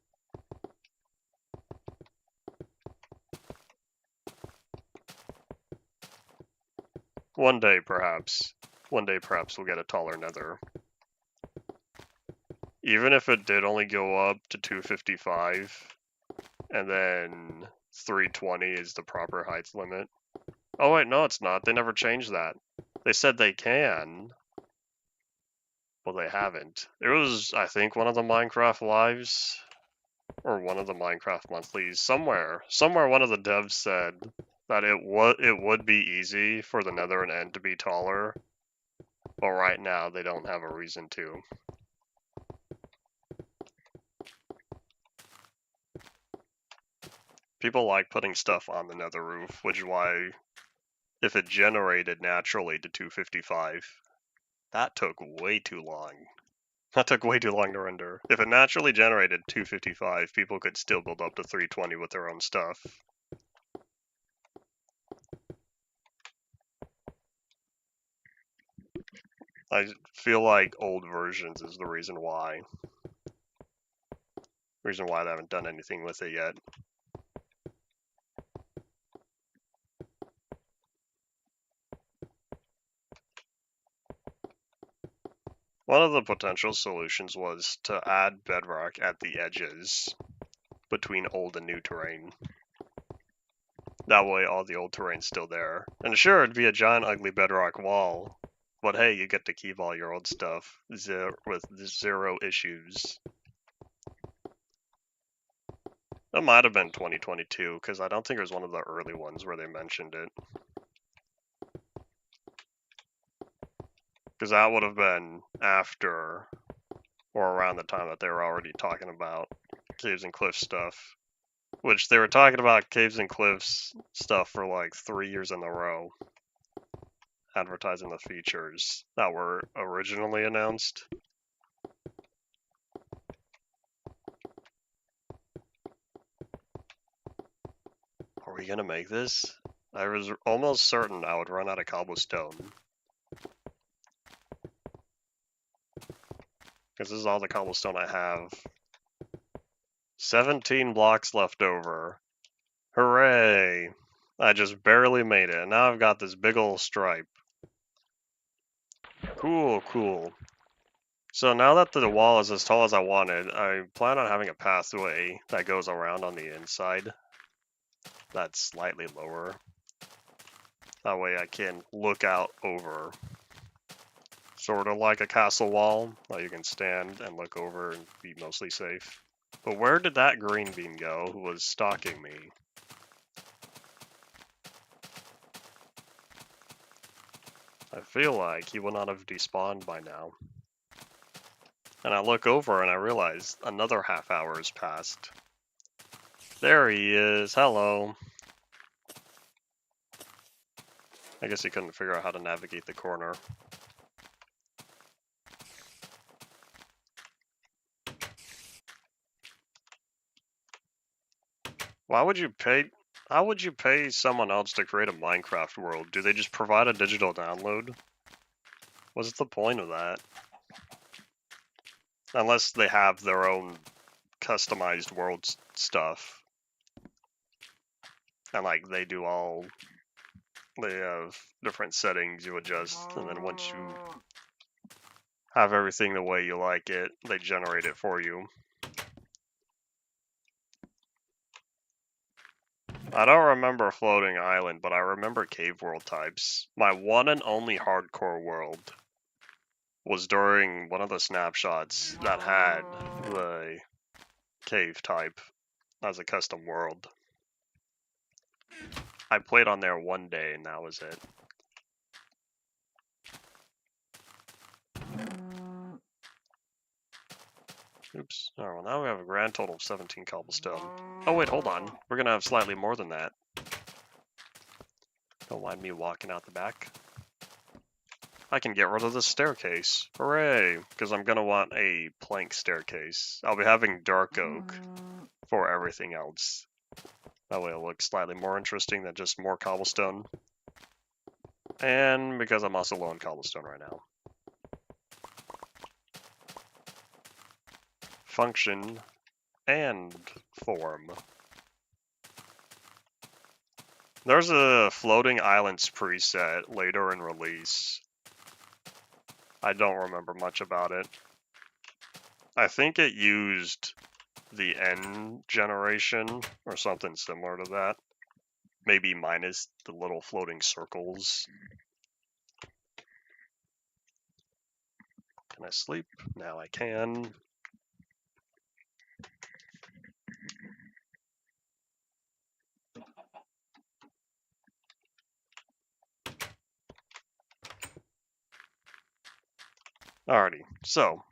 One day, perhaps. One day, perhaps we'll get a taller nether. Even if it did only go up to 255, and then 320 is the proper height limit. Oh wait, no it's not. They never changed that. They said they can. Well, they haven't. It was, I think, one of the Minecraft Lives, or one of the Minecraft Monthlies, somewhere one of the devs said that it would be easy for the Nether and End to be taller, but right now they don't have a reason to. People like putting stuff on the Nether roof, which is why if it generated naturally to 255, that took way too long. That took way too long to render. If it naturally generated 255, people could still build up to 320 with their own stuff. I feel like old versions is the reason why. Reason why they haven't done anything with it yet. One of the potential solutions was to add bedrock at the edges between old and new terrain. That way all the old terrain's still there. And sure, it'd be a giant ugly bedrock wall, but hey, you get to keep all your old stuff with zero issues. That might have been 2022, because I don't think it was one of the early ones where they mentioned it. Because that would have been after, or around the time that they were already talking about Caves and Cliffs stuff. Which they were talking about Caves and Cliffs stuff for like 3 years in a row. Advertising the features that were originally announced. Are we gonna make this? I was almost certain I would run out of cobblestone. Because this is all the cobblestone I have. 17 blocks left over. Hooray! I just barely made it, and now I've got this big ol' stripe. Cool, cool. So now that the wall is as tall as I wanted, I plan on having a pathway that goes around on the inside. That's slightly lower. That way I can look out over. Sort of like a castle wall, that you can stand and look over and be mostly safe. But where did that green bean go who was stalking me? I feel like he would not have despawned by now. And I look over and I realize another half hour has passed. There he is, hello. I guess he couldn't figure out how to navigate the corner. How would you pay someone else to create a Minecraft world? Do they just provide a digital download? What's the point of that? Unless they have their own customized world stuff. And like they have different settings you adjust, and then once you have everything the way you like it, they generate it for you. I don't remember Floating Island, but I remember cave world types. My one and only hardcore world was during one of the snapshots that had the cave type as a custom world. I played on there one day and that was it. Oops. Oh, well, now we have a grand total of 17 cobblestone. Oh wait, hold on. We're gonna have slightly more than that. Don't mind me walking out the back. I can get rid of the staircase. Hooray! Because I'm gonna want a plank staircase. I'll be having dark oak for everything else. That way it'll look slightly more interesting than just more cobblestone. And because I'm also low on cobblestone right now. Function and form. There's a floating islands preset later in release. I don't remember much about it. I think it used the N generation or something similar to that. Maybe minus the little floating circles. Can I sleep? Now I can. Alrighty, so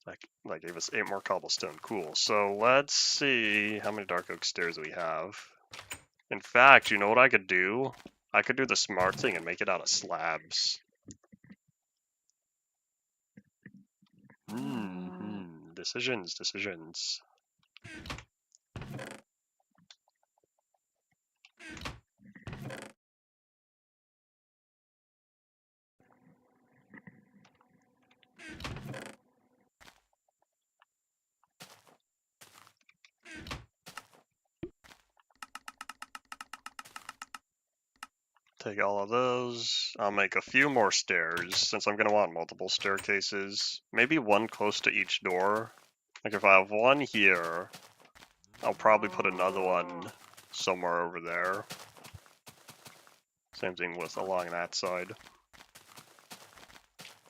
that gave us 8 more cobblestone. Cool. So let's see how many dark oak stairs we have. In fact, you know what I could do? I could do the smart thing and make it out of slabs. Decisions. Take all of those. I'll make a few more stairs, since I'm going to want multiple staircases. Maybe one close to each door. Like if I have one here, I'll probably put another one somewhere over there. Same thing with along that side.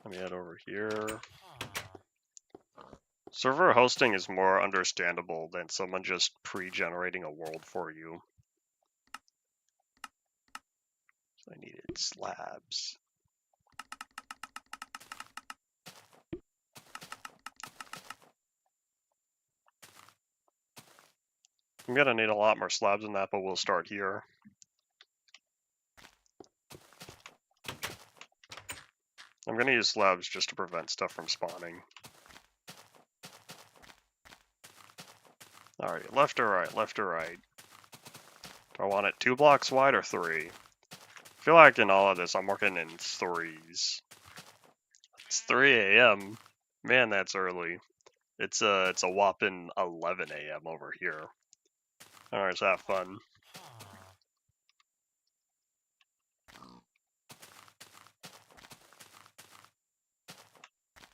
Let me head over here. Server hosting is more understandable than someone just pre-generating a world for you. So I needed slabs. I'm gonna need a lot more slabs than that, but we'll start here. I'm gonna use slabs just to prevent stuff from spawning. Alright, left or right, left or right. Do I want it 2 blocks wide or 3? I feel like in all of this I'm working in 3s. It's 3 a.m. Man, that's early. It's a whopping 11 a.m. over here. Alright, so have fun.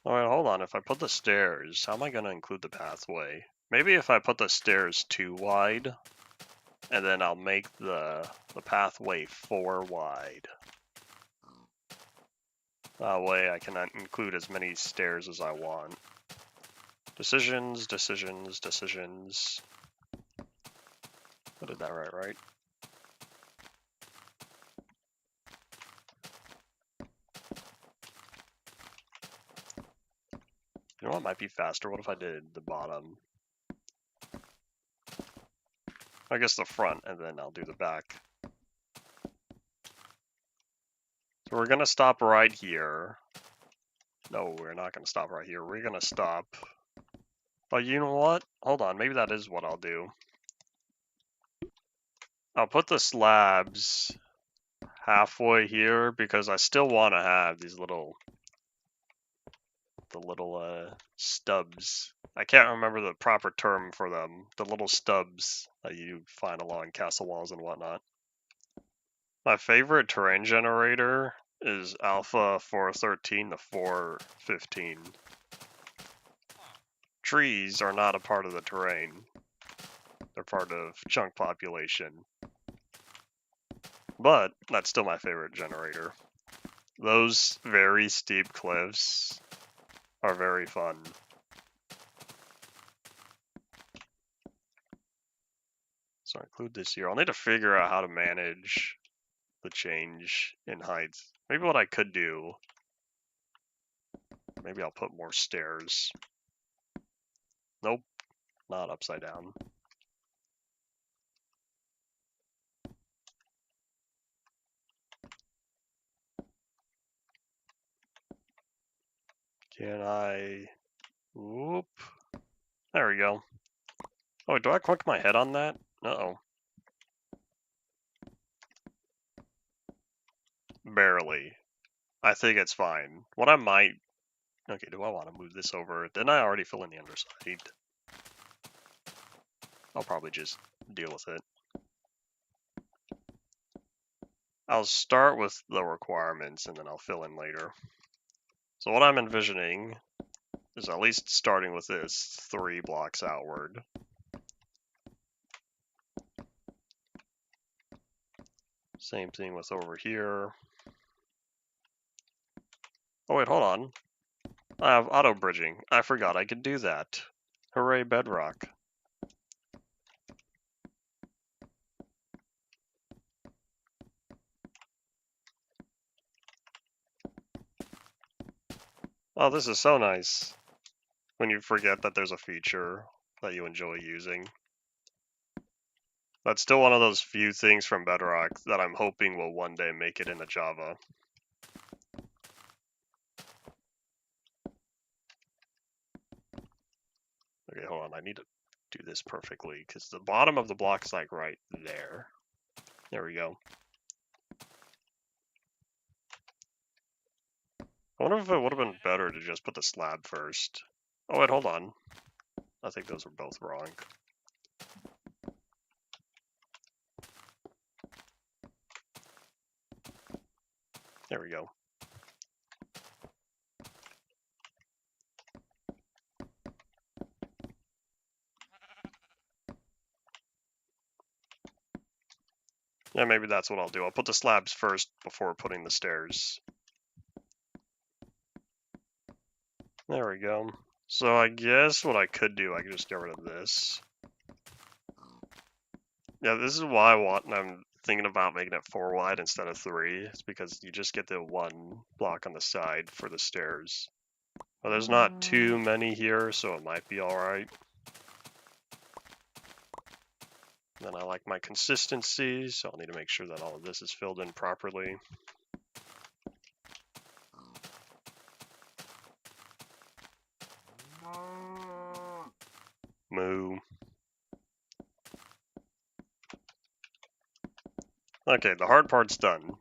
Alright, hold on. If I put the stairs, how am I going to include the pathway? Maybe if I put the stairs too wide, and then I'll make the pathway 4 wide. That way I can include as many stairs as I want. Decisions, decisions, decisions. I did that right? You know what might be faster? What if I did the bottom? I guess the front, and then I'll do the back. So we're gonna stop right here. No, we're not gonna stop right here. We're gonna stop. Oh, you know what? Hold on, maybe that is what I'll do. I'll put the slabs halfway here because I still want to have these little stubs. I can't remember the proper term for them. The little stubs that you find along castle walls and whatnot. My favorite terrain generator is Alpha 413 to 415. Trees are not a part of the terrain. They're part of chunk population. But that's still my favorite generator. Those very steep cliffs are very fun. So I include this here. I'll need to figure out how to manage the change in height. Maybe what I could do, maybe I'll put more stairs. Nope, not upside down. Can I, whoop, there we go. Oh, do I click my head on that? Uh-oh. Barely. I think it's fine. What I might, okay, do I want to move this over? Didn't I already fill in the underside? I'll probably just deal with it. I'll start with the requirements and then I'll fill in later. So what I'm envisioning is at least starting with this 3 blocks outward. Same thing with over here. Oh wait, hold on. I have auto bridging. I forgot I could do that. Hooray, bedrock. Oh, this is so nice. When you forget that there's a feature that you enjoy using. That's still one of those few things from Bedrock that I'm hoping will one day make it into Java. Okay, hold on. I need to do this perfectly because the bottom of the block is like right there. There we go. I wonder if it would have been better to just put the slab first. Oh wait, hold on. I think those were both wrong. There we go. Yeah, maybe that's what I'll do. I'll put the slabs first before putting the stairs. There we go. So I guess what I could do, I could just get rid of this. Yeah, this is why I'm thinking about making it 4 wide instead of 3. It's because you just get the 1 block on the side for the stairs. Well, there's not too many here, so it might be alright. Then I like my consistency, so I'll need to make sure that all of this is filled in properly. Moo. Okay, the hard part's done.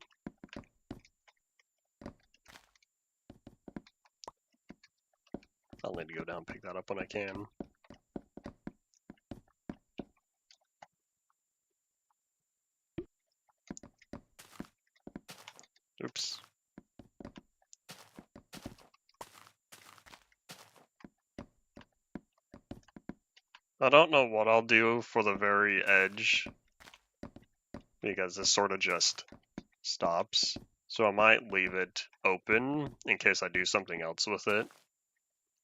I'll need to go down and pick that up when I can. Oops. I don't know what I'll do for the very edge, because this sort of just stops. So I might leave it open in case I do something else with it.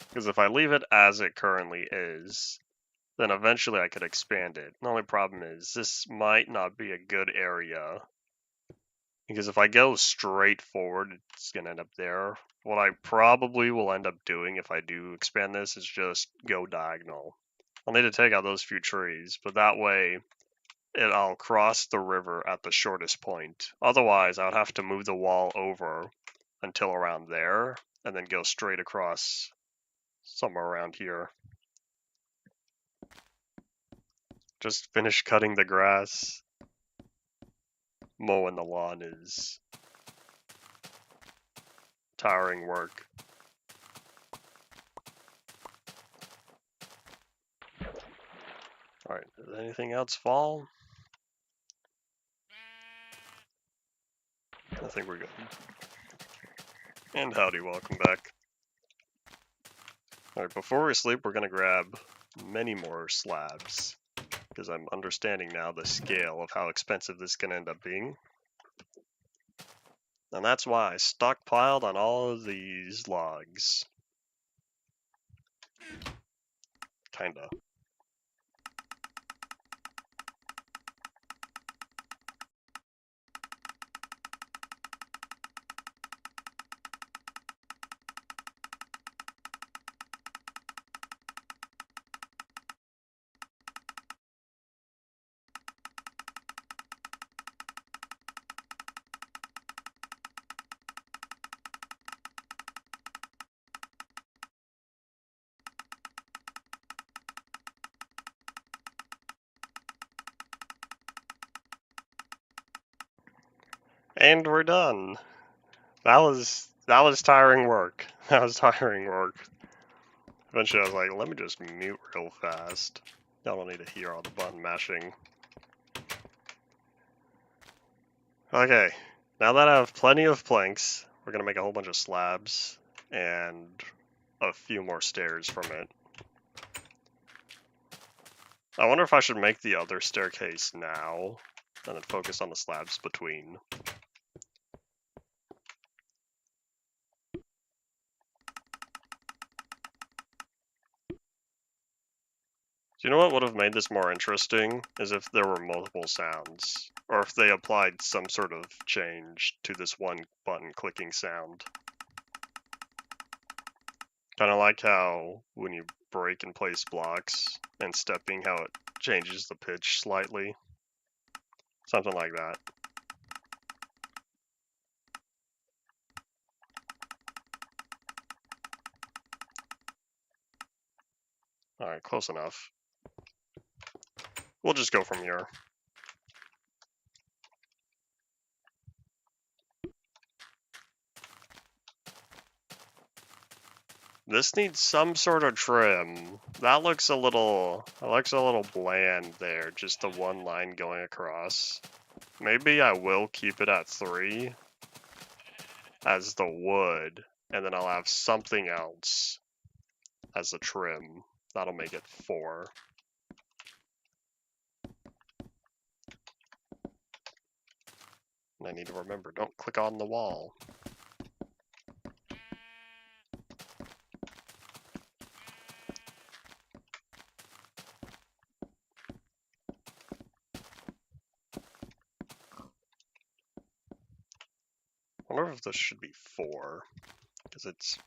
Because if I leave it as it currently is, then eventually I could expand it. The only problem is this might not be a good area. Because if I go straight forward, it's going to end up there. What I probably will end up doing if I do expand this is just go diagonal. I'll need to take out those few trees, but that way I'll cross the river at the shortest point. Otherwise, I would have to move the wall over until around there, and then go straight across somewhere around here. Just finish cutting the grass. Mowing the lawn is tiring work. Alright, did anything else fall? I think we're good. And howdy, welcome back. Alright, before we sleep, we're gonna grab many more slabs, because I'm understanding now the scale of how expensive this can end up being. And that's why I stockpiled on all of these logs. Kinda. And we're done. That was tiring work. That was tiring work. Eventually I was like, let me just mute real fast. I don't need to hear all the button mashing. Okay, now that I have plenty of planks, we're gonna make a whole bunch of slabs and a few more stairs from it. I wonder if I should make the other staircase now and then focus on the slabs between. Do you know what would have made this more interesting? Is if there were multiple sounds, or if they applied some sort of change to this one button clicking sound. Kind of like how when you break and place blocks and stepping, how it changes the pitch slightly. Something like that. Alright, close enough. We'll just go from here. This needs some sort of trim. That looks a little bland there, just the one line going across. Maybe I will keep it at 3 as the wood, and then I'll have something else as the trim. That'll make it 4. And I need to remember, don't click on the wall. I wonder if this should be 4, because it's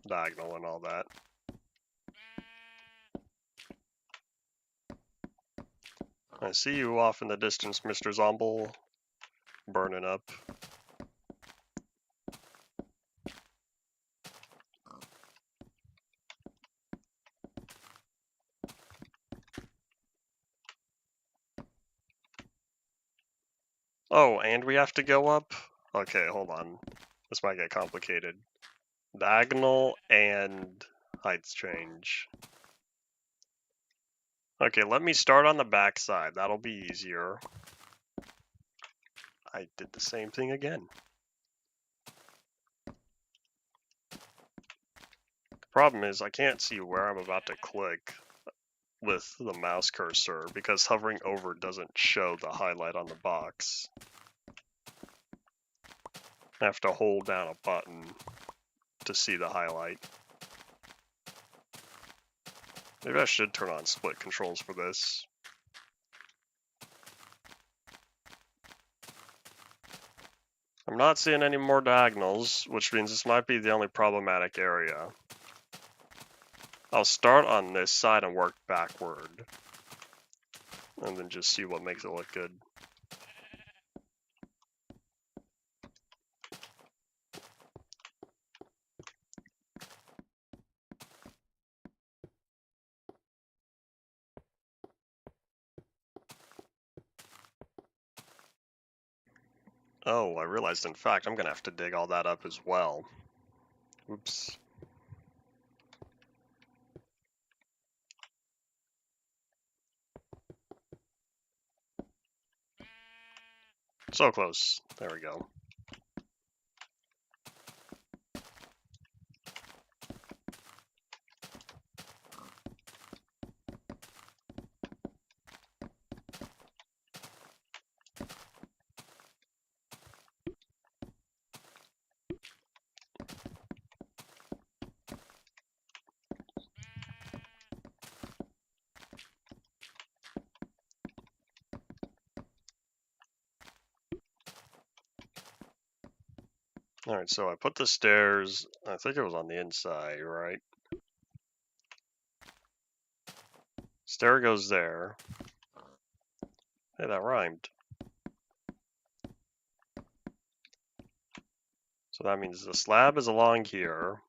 diagonal and all that. I see you off in the distance, Mr. Zomble, burning up. Oh, and we have to go up? Okay, hold on. This might get complicated. Diagonal and heights change. Okay, let me start on the back side. That'll be easier. I did the same thing again. Problem is, I can't see where I'm about to click with the mouse cursor because hovering over doesn't show the highlight on the box. I have to hold down a button to see the highlight. Maybe I should turn on split controls for this. I'm not seeing any more diagonals, which means this might be the only problematic area. I'll start on this side and work backward, and then just see what makes it look good. Oh, I realized in fact I'm gonna have to dig all that up as well. Oops. So close. There we go. Alright, so I put the stairs, I think it was on the inside, right? Stair goes there. Hey, that rhymed. So that means the slab is along here,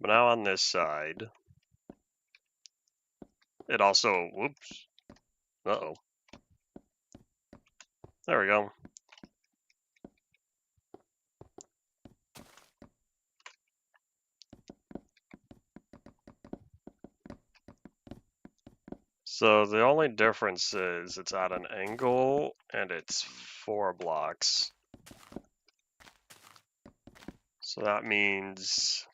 but now on this side, it also, whoops, uh-oh. There we go. So the only difference is it's at an angle and it's 4 blocks. So that means,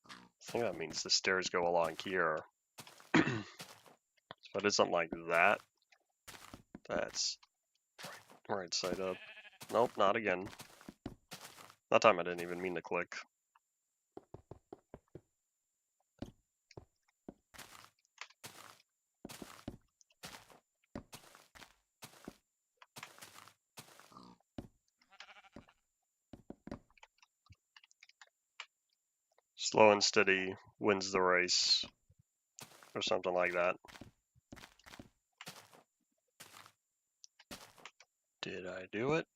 I think that means the stairs go along here. So if I did something like that, that's right side up. Nope, not again. That time I didn't even mean to click. Slow and steady wins the race, or something like that. Did I do it?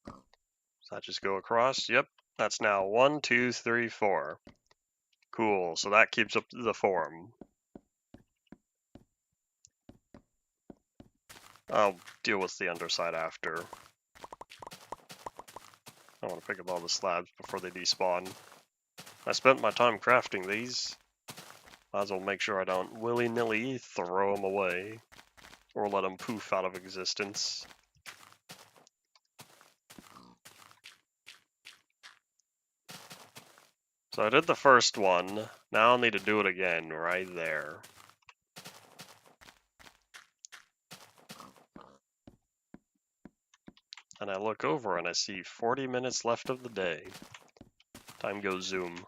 Does that just go across? Yep, that's now 1, 2, 3, 4. Cool, so that keeps up the form. I'll deal with the underside after. I want to pick up all the slabs before they despawn. I spent my time crafting these. Might as well make sure I don't willy-nilly throw them away, or let them poof out of existence. So I did the first one, now I'll need to do it again right there. And I look over and I see 40 minutes left of the day. Time goes zoom.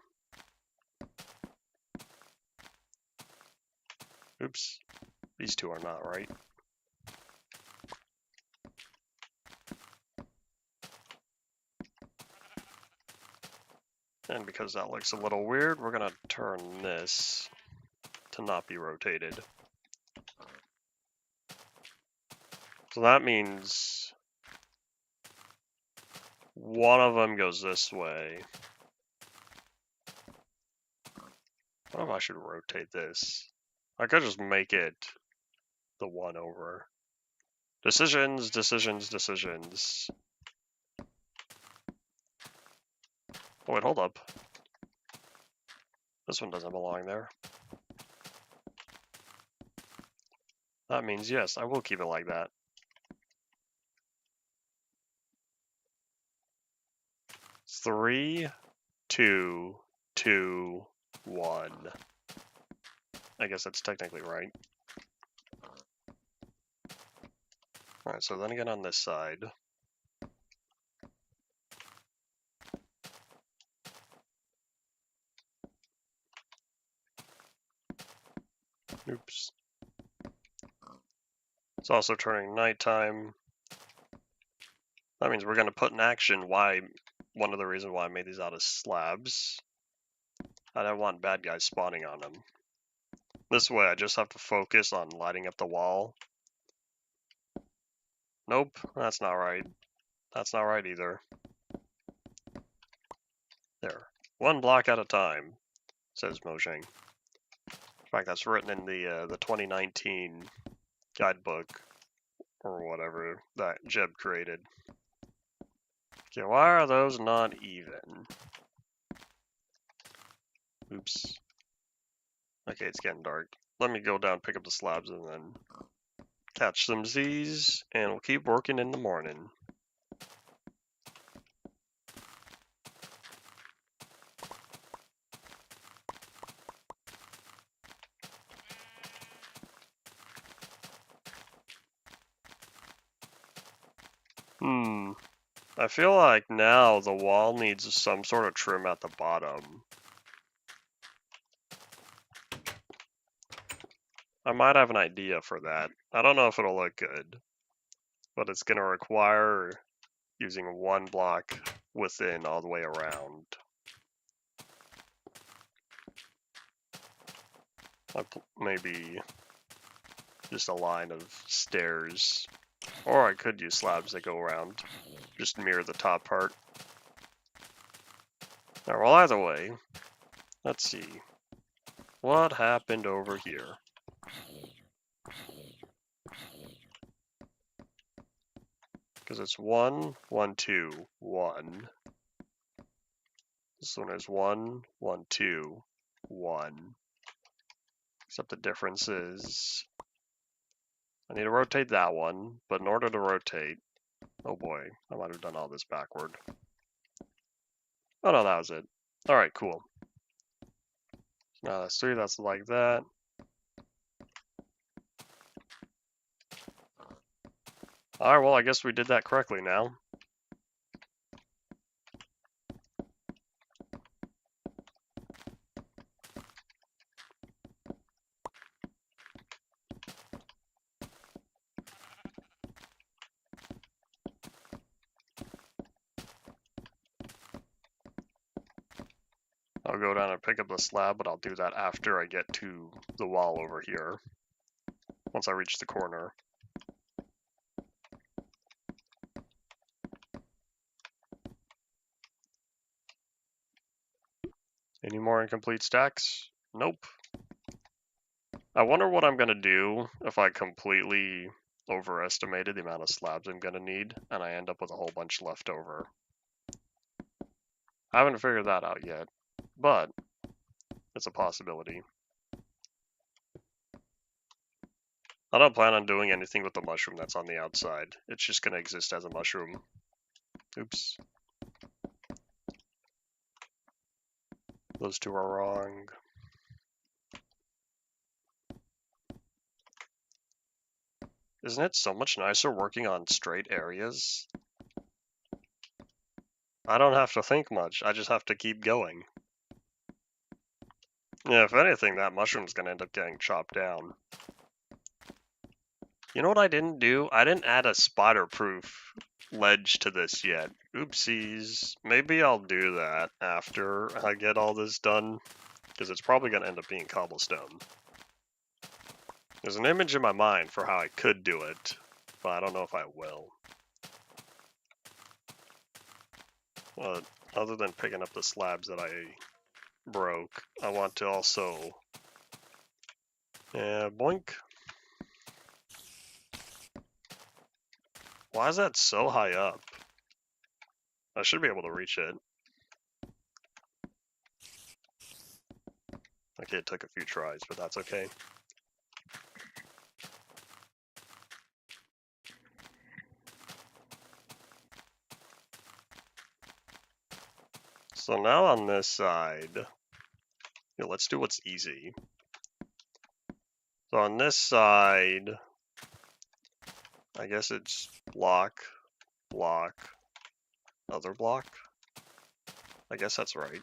Oops, these two are not right. And because that looks a little weird, we're gonna turn this to not be rotated. So that means one of them goes this way. What if I should rotate this? I could just make it the one over. Decisions, decisions, decisions. Oh wait, hold up. This one doesn't belong there. That means yes, I will keep it like that. 3, 2, 2, 1. I guess that's technically right. Alright, so then again on this side. Oops. It's also turning nighttime. That means we're going to put in action one of the reasons why I made these out of slabs. I don't want bad guys spawning on them. This way I just have to focus on lighting up the wall. Nope, that's not right. That's not right either. There. 1 block at a time, says Mojang. In fact, that's written in the 2019 guidebook, or whatever, that Jeb created. Okay, why are those not even? Oops. Okay, it's getting dark. Let me go down, pick up the slabs, and then catch some Z's, and we'll keep working in the morning. I feel like now the wall needs some sort of trim at the bottom. I might have an idea for that. I don't know if it'll look good, but it's going to require using 1 block within all the way around. Maybe just a line of stairs, or I could use slabs that go around, just mirror the top part. Now, well, either way, let's see. What happened over here? Because it's 1, 1, 2, 1. This one is 1, 1, 2, 1. Except the difference is I need to rotate that one, but in order to rotate, oh boy, I might have done all this backward. Oh no, that was it. Alright, cool. So now that's 3, that's like that. Alright, well, I guess we did that correctly now. I'll go down and pick up the slab, but I'll do that after I get to the wall over here. Once I reach the corner. Any more incomplete stacks? Nope. I wonder what I'm going to do if I completely overestimated the amount of slabs I'm going to need, and I end up with a whole bunch left over. I haven't figured that out yet, but it's a possibility. I don't plan on doing anything with the mushroom that's on the outside. It's just going to exist as a mushroom. Oops. Those two are wrong. Isn't it so much nicer working on straight areas? I don't have to think much. I just have to keep going. Yeah, if anything, that mushroom's going to end up getting chopped down. You know what I didn't do? I didn't add a spider-proof ledge to this yet. Oopsies. Maybe I'll do that after I get all this done, because it's probably going to end up being cobblestone. There's an image in my mind for how I could do it, but I don't know if I will. But other than picking up the slabs that I broke, I want to also... Yeah, boink. Why is that so high up? I should be able to reach it. Okay, it took a few tries, but that's okay. So now on this side, let's do what's easy. So on this side, I guess it's block, block, other block. I guess that's right.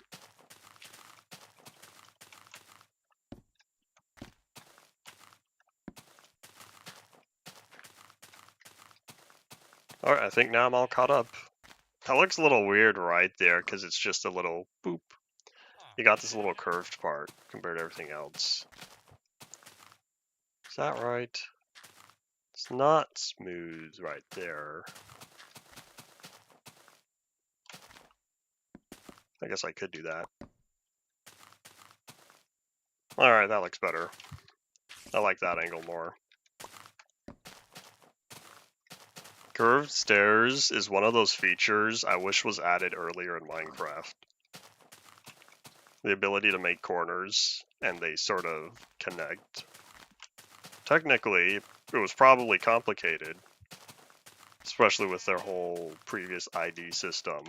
Alright, I think now I'm all caught up. That looks a little weird right there, because it's just a little boop. You got this little curved part compared to everything else. Is that right? It's not smooth right there. I guess I could do that. Alright, that looks better. I like that angle more. Curved stairs is one of those features I wish was added earlier in Minecraft. The ability to make corners, and they sort of connect. Technically, it was probably complicated, especially with their whole previous ID system.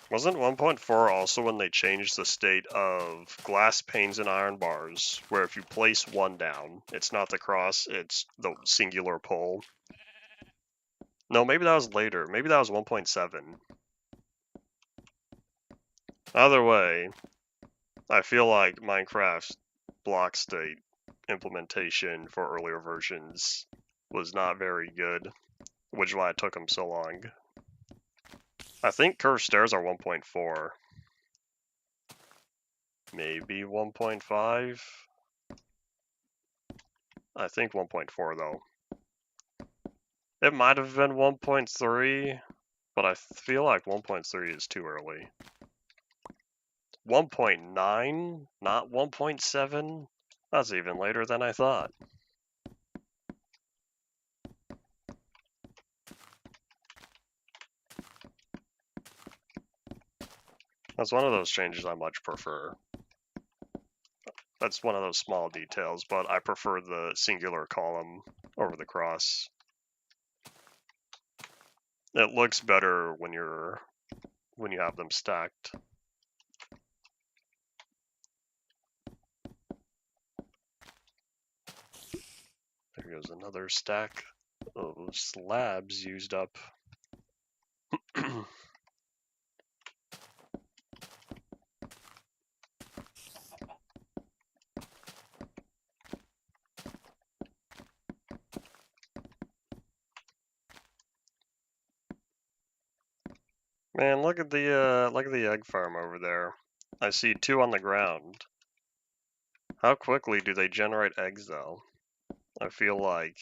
Wasn't 1.4 also when they changed the state of glass panes and iron bars, where if you place one down, it's not the cross, it's the singular pole? No, maybe that was later. Maybe that was 1.7. Either way, I feel like Minecraft's block state implementation for earlier versions was not very good, which is why it took them so long. I think curved stairs are 1.4. Maybe 1.5? I think 1.4 though. It might have been 1.3, but I feel like 1.3 is too early. 1.9, not 1.7? That's even later than I thought. That's one of those changes I much prefer. That's one of those small details, but I prefer the singular column over the cross. It looks better when you have them stacked. There goes another stack of slabs used up. Man, look at the egg farm over there. I see 2 on the ground. How quickly do they generate eggs though? I feel like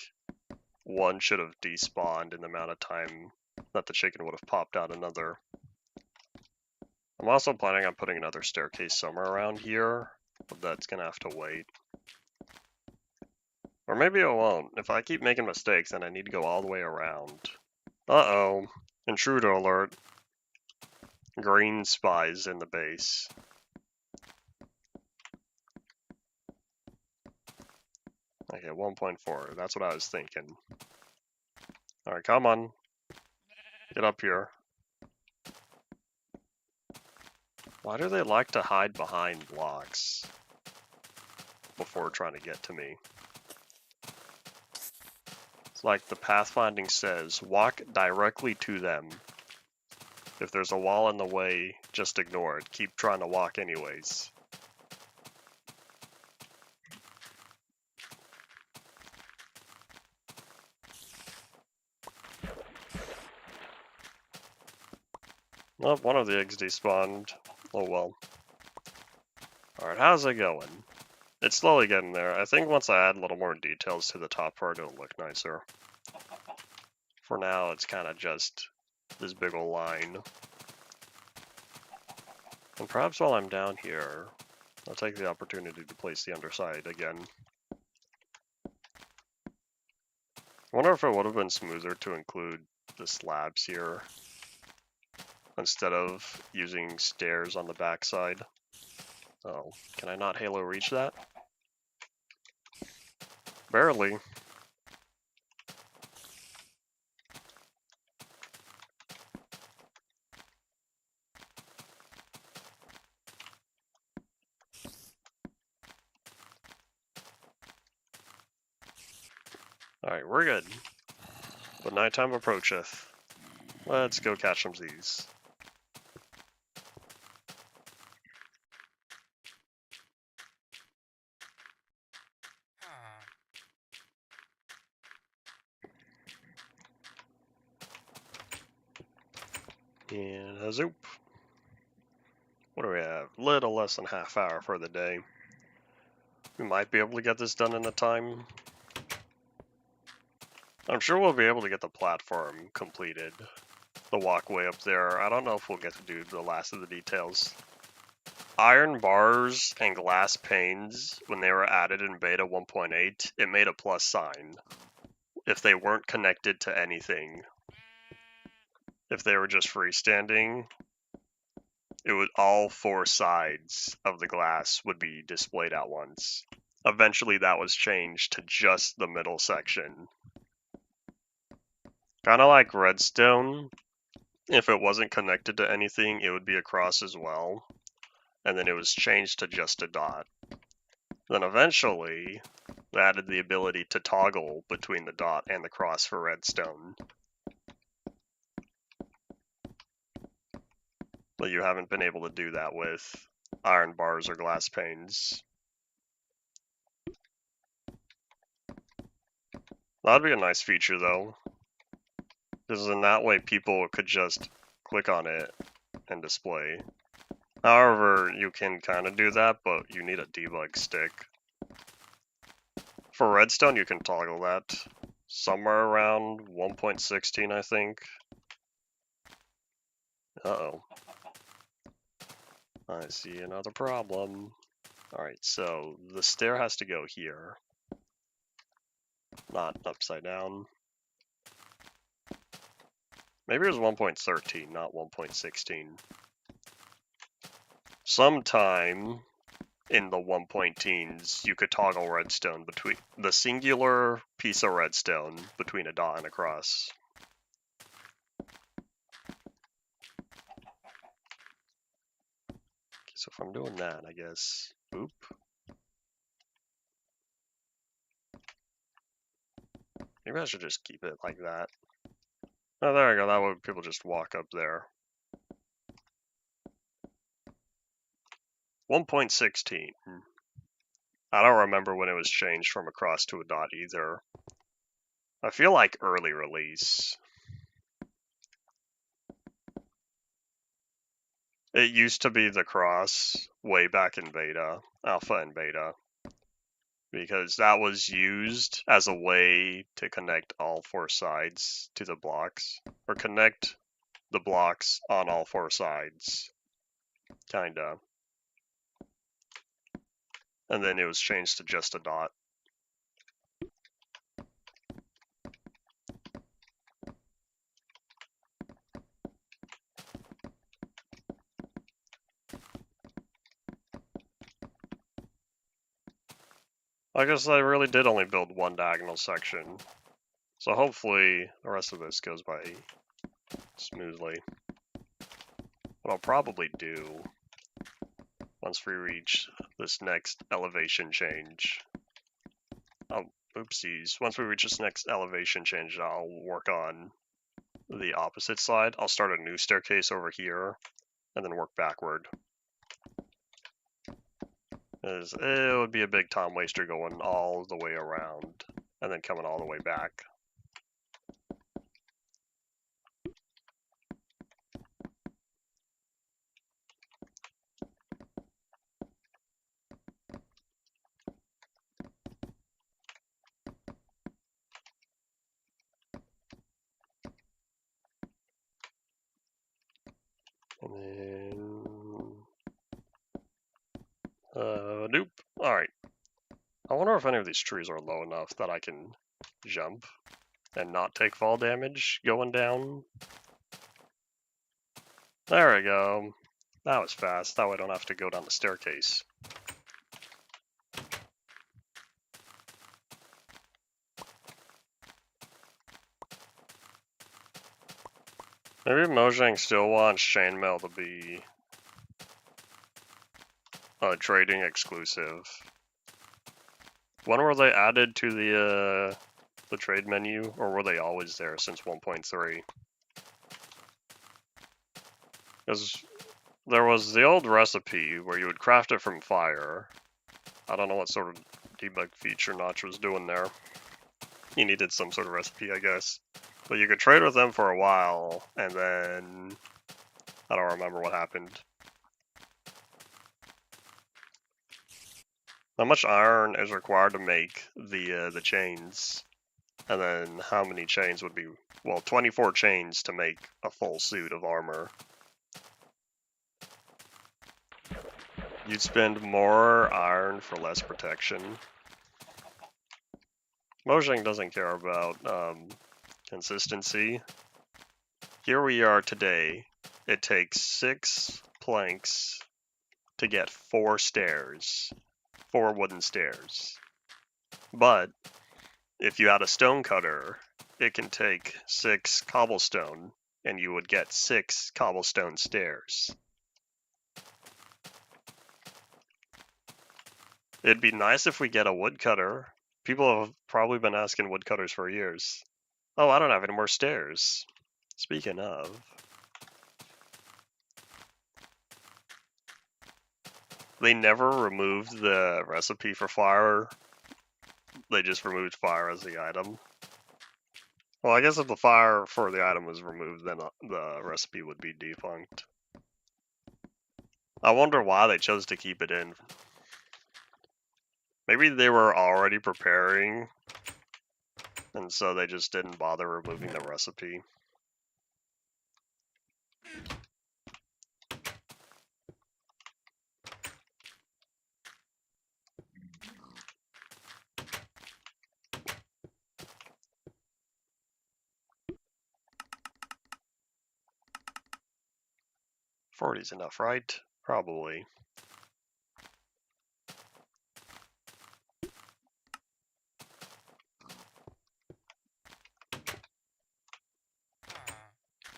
1 should have despawned in the amount of time that the chicken would have popped out another. I'm also planning on putting another staircase somewhere around here, but that's gonna have to wait. Or maybe it won't. If I keep making mistakes, then I need to go all the way around. Uh-oh. Intruder alert. Green spies in the base. Okay, 1.4. That's what I was thinking. Alright, come on. Get up here. Why do they like to hide behind blocks before trying to get to me? It's like the pathfinding says, walk directly to them. If there's a wall in the way, just ignore it. Keep trying to walk anyways. Well, one of the eggs despawned. Oh well. Alright, how's it going? It's slowly getting there. I think once I add a little more details to the top part, it'll look nicer. For now, it's kind of just this big ol' line. And perhaps while I'm down here, I'll take the opportunity to place the underside again. I wonder if it would have been smoother to include the slabs here instead of using stairs on the backside. Oh, can I not Halo reach that? Barely. Alright, we're good. But nighttime approacheth. Let's go catch some Z's. And a zoop. What do we have? Little less than half hour for the day. We might be able to get this done in the time. I'm sure we'll be able to get the platform completed. The walkway up there. I don't know if we'll get to do the last of the details. Iron bars and glass panes, when they were added in beta 1.8, it made a plus sign. If they weren't connected to anything. If they were just freestanding, it would all four sides of the glass would be displayed at once. Eventually that was changed to just the middle section. Kind of like redstone, if it wasn't connected to anything, it would be a cross as well. And then it was changed to just a dot. Then eventually, they added the ability to toggle between the dot and the cross for redstone. But you haven't been able to do that with iron bars or glass panes. That'd be a nice feature though. Because in that way people could just click on it and display. However, you can kind of do that, but you need a debug stick. For redstone, you can toggle that somewhere around 1.16, I think. Uh-oh. I see another problem. Alright, so the stair has to go here. Not upside down. Maybe it was 1.13, not 1.16. Sometime in the 1.teens, you could toggle redstone between the singular piece of redstone between a dot and a cross. Okay, so if I'm doing that, I guess, oop. Maybe I should just keep it like that. Oh, there we go. That way people just walk up there. 1.16. I don't remember when it was changed from a cross to a dot either. I feel like early release. It used to be the cross way back in beta, alpha and beta, because that was used as a way to connect all four sides to the blocks, or connect the blocks on all four sides, kinda. And then it was changed to just a dot. I guess I really did only build one diagonal section, so hopefully the rest of this goes by smoothly. What I'll probably do once we reach this next elevation change, oopsies, once we reach this next elevation change, I'll work on the opposite side. I'll start a new staircase over here and then work backward. Because it would be a big time waster going all the way around and then coming all the way back. And then nope. Alright. I wonder if any of these trees are low enough that I can jump and not take fall damage going down. There we go. That was fast. That way I don't have to go down the staircase. Maybe Mojang still wants chainmail to be a trading exclusive. When were they added to the the trade menu, or were they always there since 1.3? Because there was the old recipe where you would craft it from fire. I don't know what sort of debug feature Notch was doing there. He needed some sort of recipe, I guess. But you could trade with them for a while, and then I don't remember what happened. How much iron is required to make the chains? And then how many chains would be, well, 24 chains to make a full suit of armor. You'd spend more iron for less protection. Mojang doesn't care about consistency. Here we are today. It takes 6 planks to get 4 stairs. 4 wooden stairs. But if you had a stone cutter, it can take 6 cobblestone, and you would get 6 cobblestone stairs. It'd be nice if we get a woodcutter. People have probably been asking woodcutters for years. Oh, I don't have any more stairs. Speaking of... They never removed the recipe for fire. They just removed fire as the item. Well, I guess if the fire for the item was removed, then the recipe would be defunct. I wonder why they chose to keep it in. Maybe they were already preparing, and so they just didn't bother removing the recipe. $40's enough, right? Probably.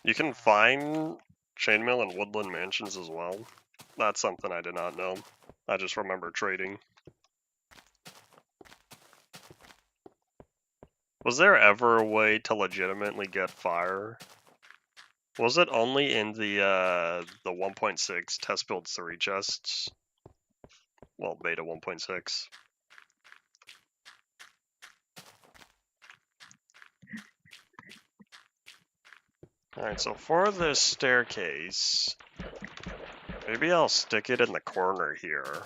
You can find chainmail in woodland mansions as well. That's something I did not know. I just remember trading. Was there ever a way to legitimately get fire? Was it only in the 1.6 test build 3 chests? Well, beta 1.6. Alright, so for this staircase, maybe I'll stick it in the corner here.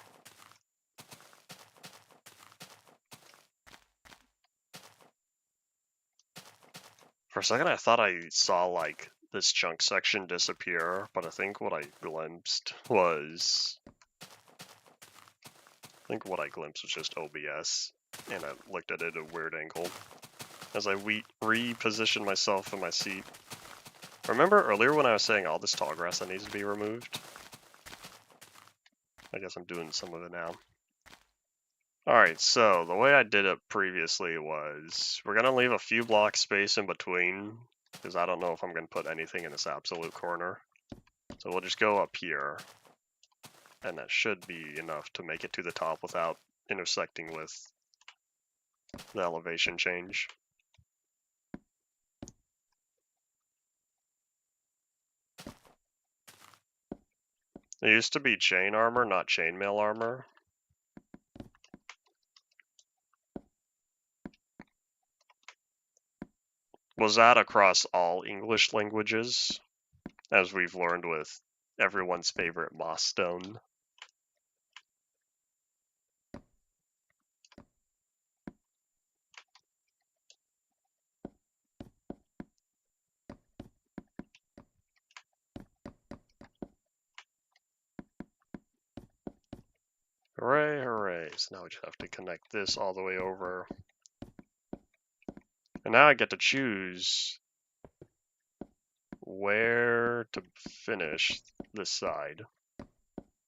For a second I thought I saw like this chunk section disappear, but I think what I glimpsed was... just OBS, and I looked at it at a weird angle. As I repositioned myself in my seat. Remember earlier when I was saying all this tall grass that needs to be removed? I guess I'm doing some of it now. Alright, so the way I did it previously was, we're going to leave a few blocks space in between, because I don't know if I'm going to put anything in this absolute corner. So we'll just go up here, and that should be enough to make it to the top without intersecting with the elevation change. It used to be chain armor, not chainmail armor. Was that across all English languages, as we've learned with everyone's favorite moss stone? Hooray, hooray. So now we just have to connect this all the way over. And now I get to choose where to finish this side.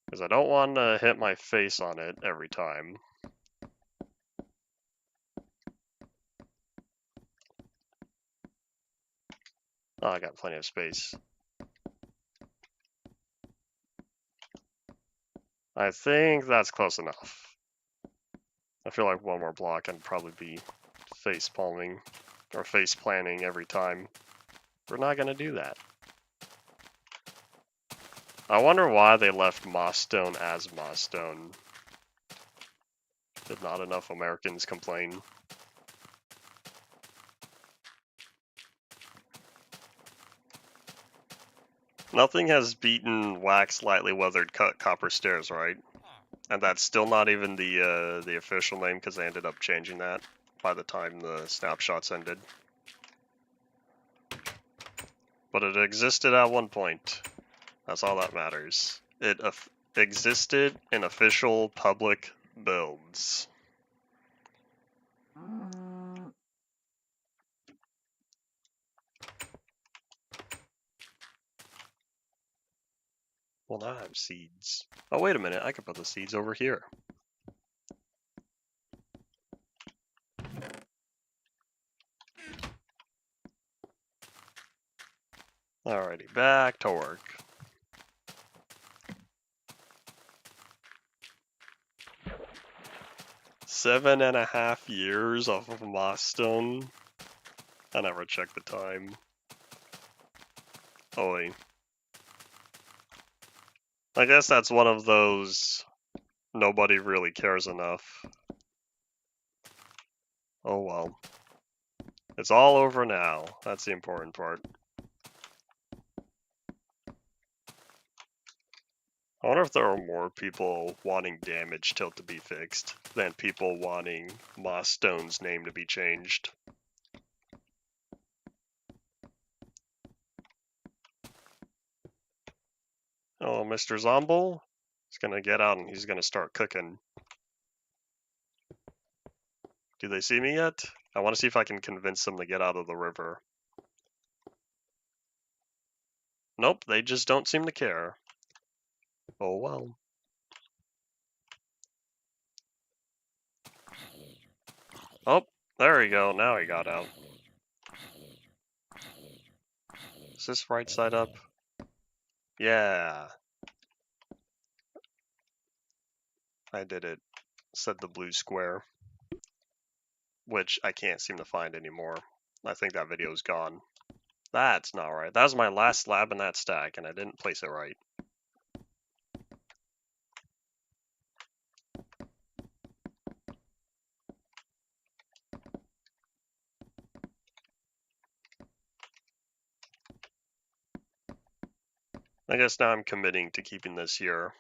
Because I don't want to hit my face on it every time. Oh, I got plenty of space. I think that's close enough. I feel like one more block and probably be face palming or face planting every time. We're not gonna do that. I wonder why they left moss stone as moss stone. Did not enough Americans complain? Nothing has beaten wax lightly weathered cut copper stairs, right? And that's still not even the official name because they ended up changing that by the time the snapshots ended. But it existed at one point. That's all that matters. It existed in official public builds. Well, now I have seeds. Oh, wait a minute. I could put the seeds over here. Alrighty, back to work. $7.5 years off of moss stone. I never checked the time. Oh wait. I guess that's one of those nobody really cares enough. Oh well. It's all over now. That's the important part. I wonder if there are more people wanting damage tilt to be fixed than people wanting moss stone's name to be changed. Oh, Mr. Zomble? He's gonna get out and he's gonna start cooking. Do they see me yet? I want to see if I can convince them to get out of the river. Nope, they just don't seem to care. Oh well. Oh, there we go. Now he got out. Is this right side up? Yeah. I did it, said the blue square. Which I can't seem to find anymore. I think that video's gone. That's not right. That was my last slab in that stack, and I didn't place it right. I guess now I'm committing to keeping this here.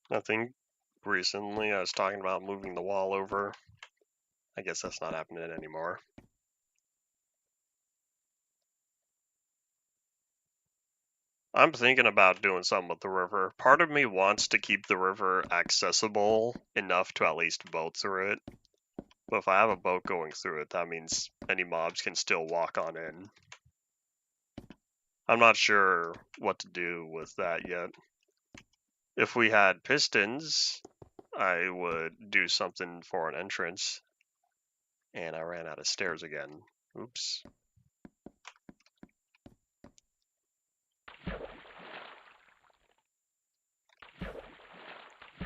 Nothing recently. I was talking about moving the wall over. I guess that's not happening anymore. I'm thinking about doing something with the river. Part of me wants to keep the river accessible enough to at least boat through it. But if I have a boat going through it, that means any mobs can still walk on in. I'm not sure what to do with that yet. If we had pistons, I would do something for an entrance. And I ran out of stairs again. Oops.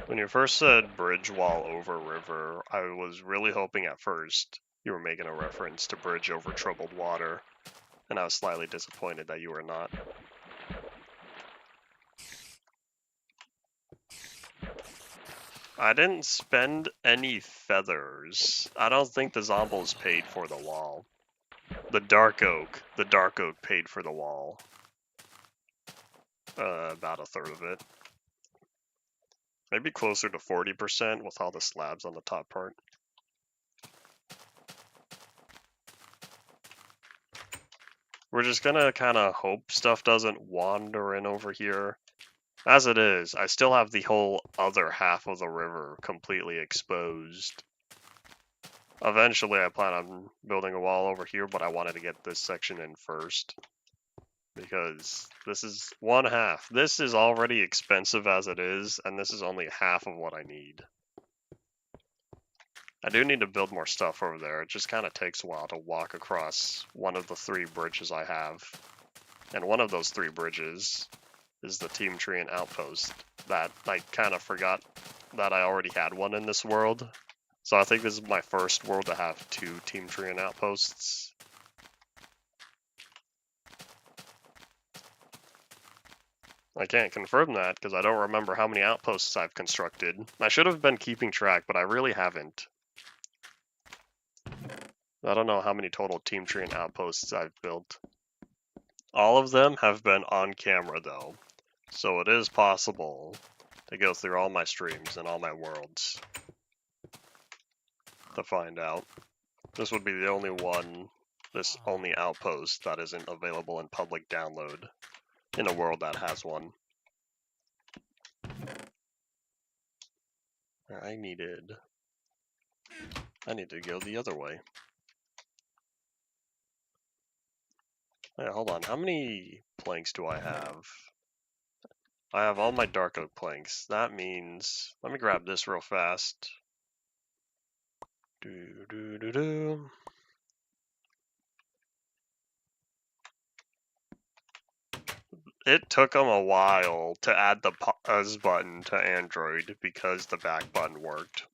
When you first said bridge wall over river, I was really hoping at first you were making a reference to bridge over troubled water, and I was slightly disappointed that you were not. I didn't spend any feathers. I don't think the zombies paid for the wall. The dark oak paid for the wall. About a third of it. Maybe closer to 40% with all the slabs on the top part. We're just gonna kind of hope stuff doesn't wander in over here. As it is, I still have the whole other half of the river completely exposed. Eventually, I plan on building a wall over here, but I wanted to get this section in first. Because this is one half. This is already expensive as it is, and this is only half of what I need. I do need to build more stuff over there. It just kind of takes a while to walk across one of the 3 bridges I have. And one of those 3 bridges is the Team Tree and Outpost that I kind of forgot that I already had one in this world. So I think this is my first world to have 2 Team Tree and Outposts. I can't confirm that because I don't remember how many outposts I've constructed. I should have been keeping track, but I really haven't. I don't know how many total Team Tree and Outposts I've built. All of them have been on camera though, so it is possible to go through all my streams and all my worlds to find out. This would be the only one, this only outpost that isn't available in public download in a world that has one. I need to go the other way. Hey, hold on, how many planks do I have? I have all my dark oak planks. That means, let me grab this real fast. It took them a while to add the pause button to Android because the back button worked.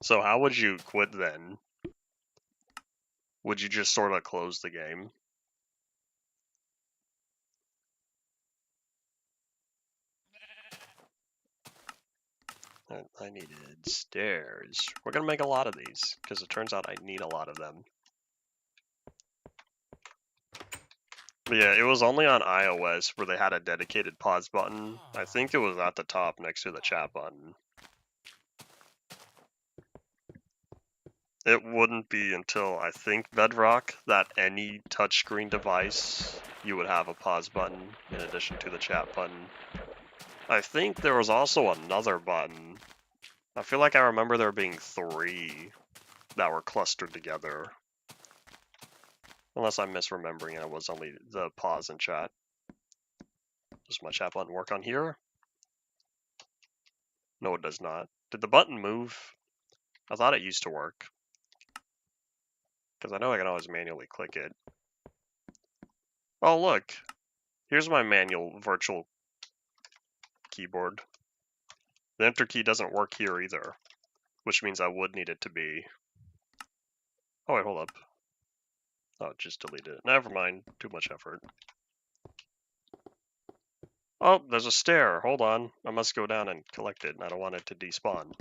So how would you quit then? Would you just sort of close the game? I needed stairs. We're gonna make a lot of these, because it turns out I need a lot of them. But yeah, it was only on iOS where they had a dedicated pause button. I think it was at the top next to the chat button. It wouldn't be until, I think, Bedrock, that any touchscreen device, you would have a pause button in addition to the chat button. I think there was also another button. I feel like I remember there being 3 that were clustered together. Unless I'm misremembering and it was only the pause and chat. Does my chat button work on here? No, it does not. Did the button move? I thought it used to work. Because I know I can always manually click it. Oh, look. Here's my manual virtual keyboard. The enter key doesn't work here either, which means I would need it to be. Oh, wait, hold up. Oh, just delete it. Never mind. Too much effort. Oh, there's a stair. Hold on. I must go down and collect it. I don't want it to despawn.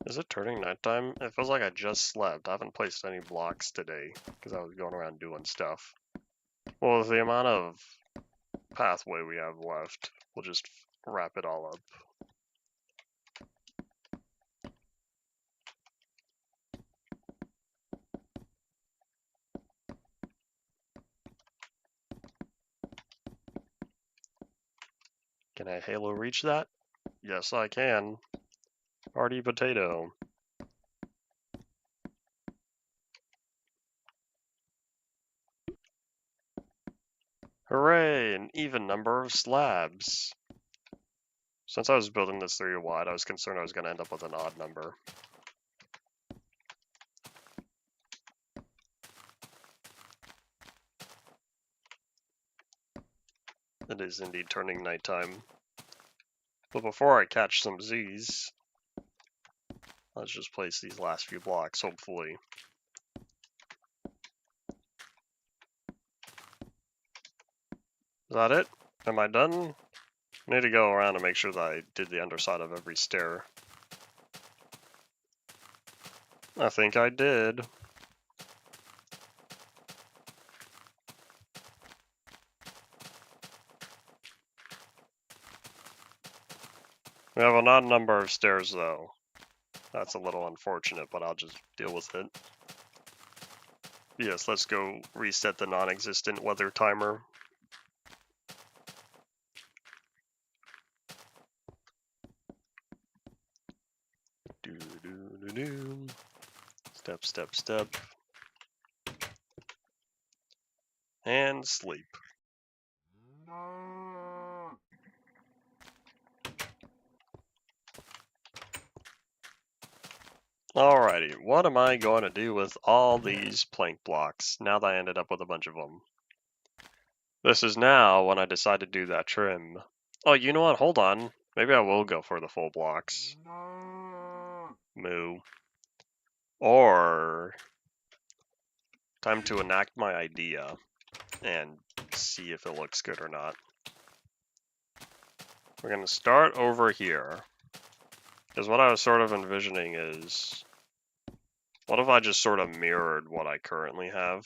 Is it turning nighttime? It feels like I just slept. I haven't placed any blocks today because I was going around doing stuff. Well, with the amount of pathway we have left, we'll just wrap it all up. Can I Halo reach that? Yes, I can. Party potato. Hooray! An even number of slabs. Since I was building this 3 wide, I was concerned I was going to end up with an odd number. It is indeed turning nighttime. But before I catch some Z's, let's just place these last few blocks, hopefully. Is that it? Am I done? I need to go around and make sure that I did the underside of every stair. I think I did. We have an odd number of stairs, though. That's a little unfortunate, but I'll just deal with it. Yes, let's go reset the non-existent weather timer. Do-do-do-do. Step, step, step. And sleep. Alrighty, what am I going to do with all these plank blocks now that I ended up with a bunch of them? This is now when I decide to do that trim. Oh, you know what? Hold on. Maybe I will go for the full blocks. Moo. Or time to enact my idea and see if it looks good or not. We're going to start over here. Because what I was sort of envisioning is, what if I just sort of mirrored what I currently have?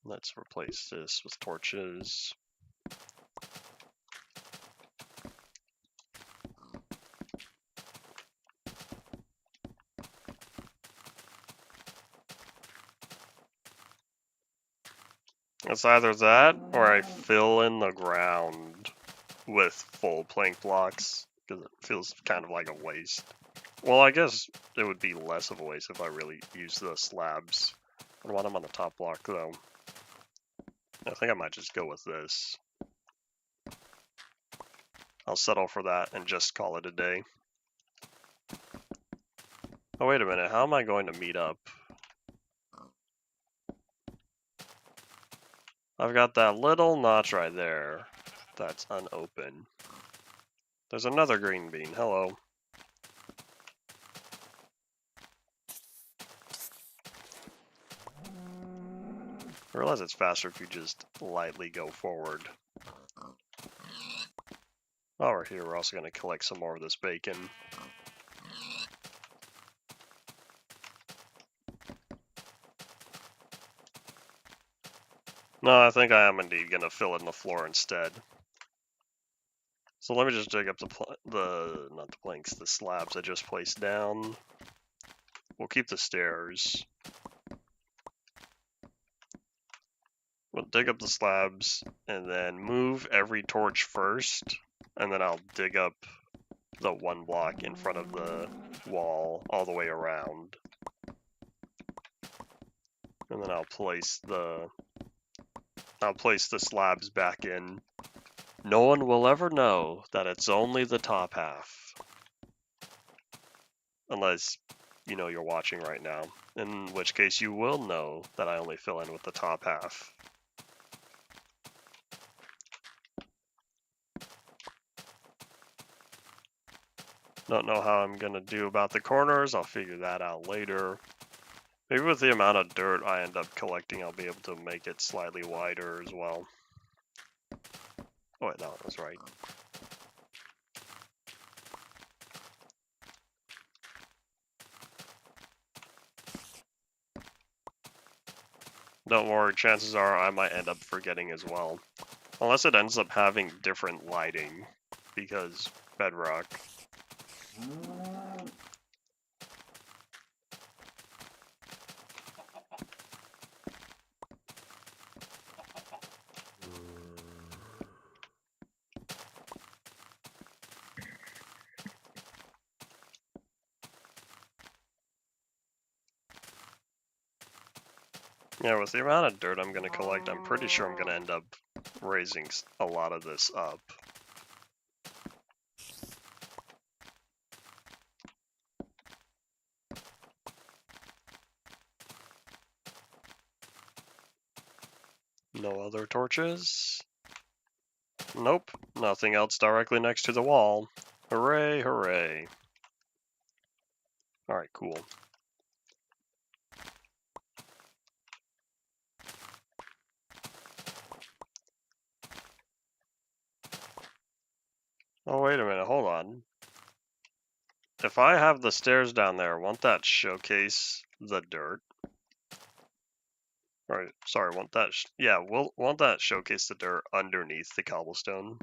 Let's replace this with torches. It's either that, or I fill in the ground with full plank blocks, because it feels kind of like a waste. Well, I guess it would be less of a waste if I really use the slabs. I want them on the top block, though. I think I might just go with this. I'll settle for that and just call it a day. Oh, wait a minute. How am I going to meet up? I've got that little notch right there that's unopened. There's another green bean. Hello. I realize it's faster if you just lightly go forward. While we're here, we're also going to collect some more of this bacon. No, I think I am indeed going to fill in the floor instead. So let me just dig up not the planks, the slabs I just placed down. We'll keep the stairs. We'll dig up the slabs and then move every torch first, and then I'll dig up the one block in front of the wall all the way around. And then I'll place the slabs back in. No one will ever know that it's only the top half. Unless, you know, you're watching right now. In which case you will know that I only fill in with the top half. Don't know how I'm gonna do about the corners. I'll figure that out later. Maybe with the amount of dirt I end up collecting, I'll be able to make it slightly wider as well. Oh wait, that one was right. Don't worry, chances are I might end up forgetting as well. Unless it ends up having different lighting, because bedrock. Yeah, with the amount of dirt I'm going to collect, I'm pretty sure I'm going to end up raising a lot of this up. No other torches? Nope, nothing else directly next to the wall. Hooray, hooray. Alright, cool. Oh, wait a minute, hold on. If I have the stairs down there, won't that showcase the dirt? Or, sorry, won't that, won't that showcase the dirt underneath the cobblestone?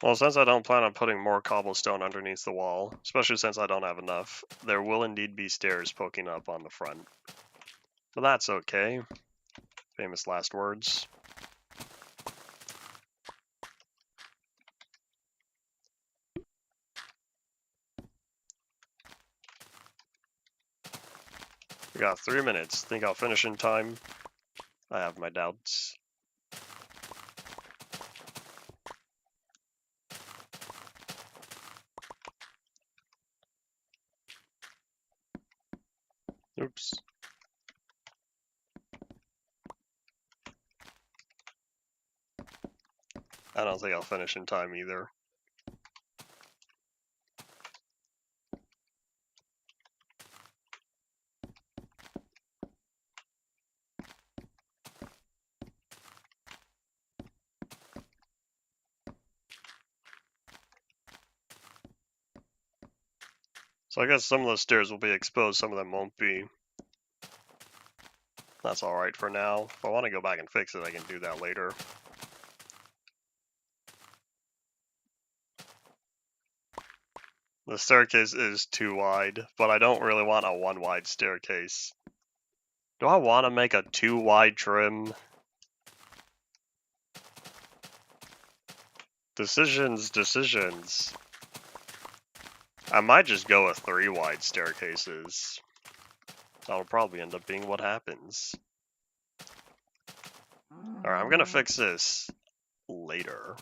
Well, since I don't plan on putting more cobblestone underneath the wall, especially since I don't have enough, there will indeed be stairs poking up on the front. But that's okay. Famous last words. We got 3 minutes. Think I'll finish in time? I have my doubts. Oops. I don't think I'll finish in time either. So I guess some of the stairs will be exposed, some of them won't be. That's alright for now. If I want to go back and fix it, I can do that later. The staircase is too wide, but I don't really want a 1 wide staircase. Do I want to make a 2 wide trim? Decisions. I might just go with 3 wide staircases. That'll probably end up being what happens. Alright, I'm gonna fix this later.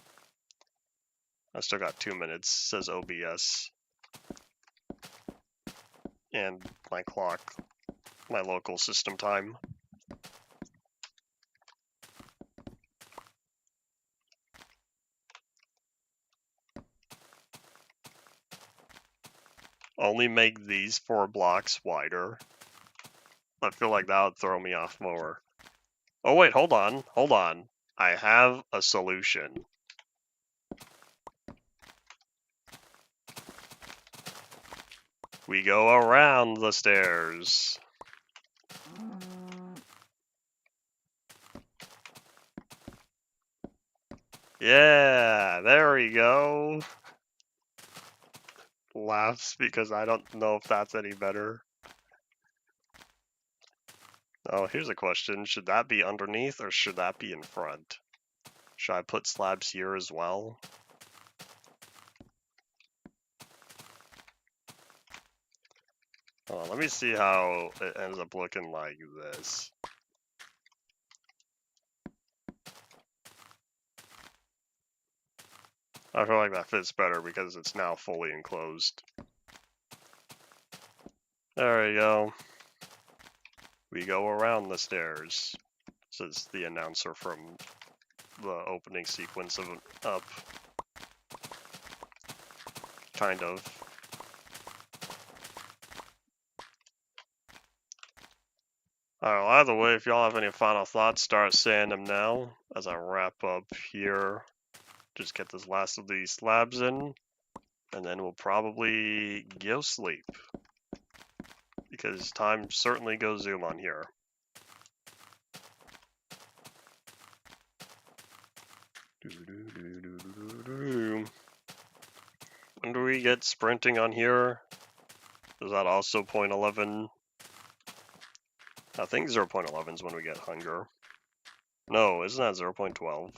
I still got 2 minutes, says OBS. And my clock, my local system time. Only make these 4 blocks wider. I feel like that would throw me off more. Oh wait, hold on. I have a solution. We go around the stairs. Yeah, there we go. Laughs because I don't know if that's any better. Oh, here's a question. Should that be underneath or should that be in front? Should I put slabs here as well? Let me see how it ends up looking like this. I feel like that fits better because it's now fully enclosed. There we go. We go around the stairs, says the announcer from the opening sequence of Up. Kind of. Alright, either way, if y'all have any final thoughts, start saying them now as I wrap up here. Just get this last of these slabs in, and then we'll probably go sleep. Because time certainly goes zoom on here. When do we get sprinting on here? Is that also 0.11? I think 0.11 is when we get hunger. No, isn't that 0.12?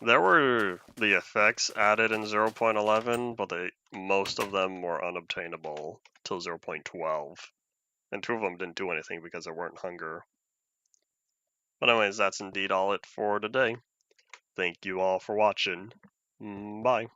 There were the effects added in 0.11, but most of them were unobtainable till 0.12. And 2 of them didn't do anything because there weren't hunger. But anyways, that's indeed all it for today. Thank you all for watching. Bye.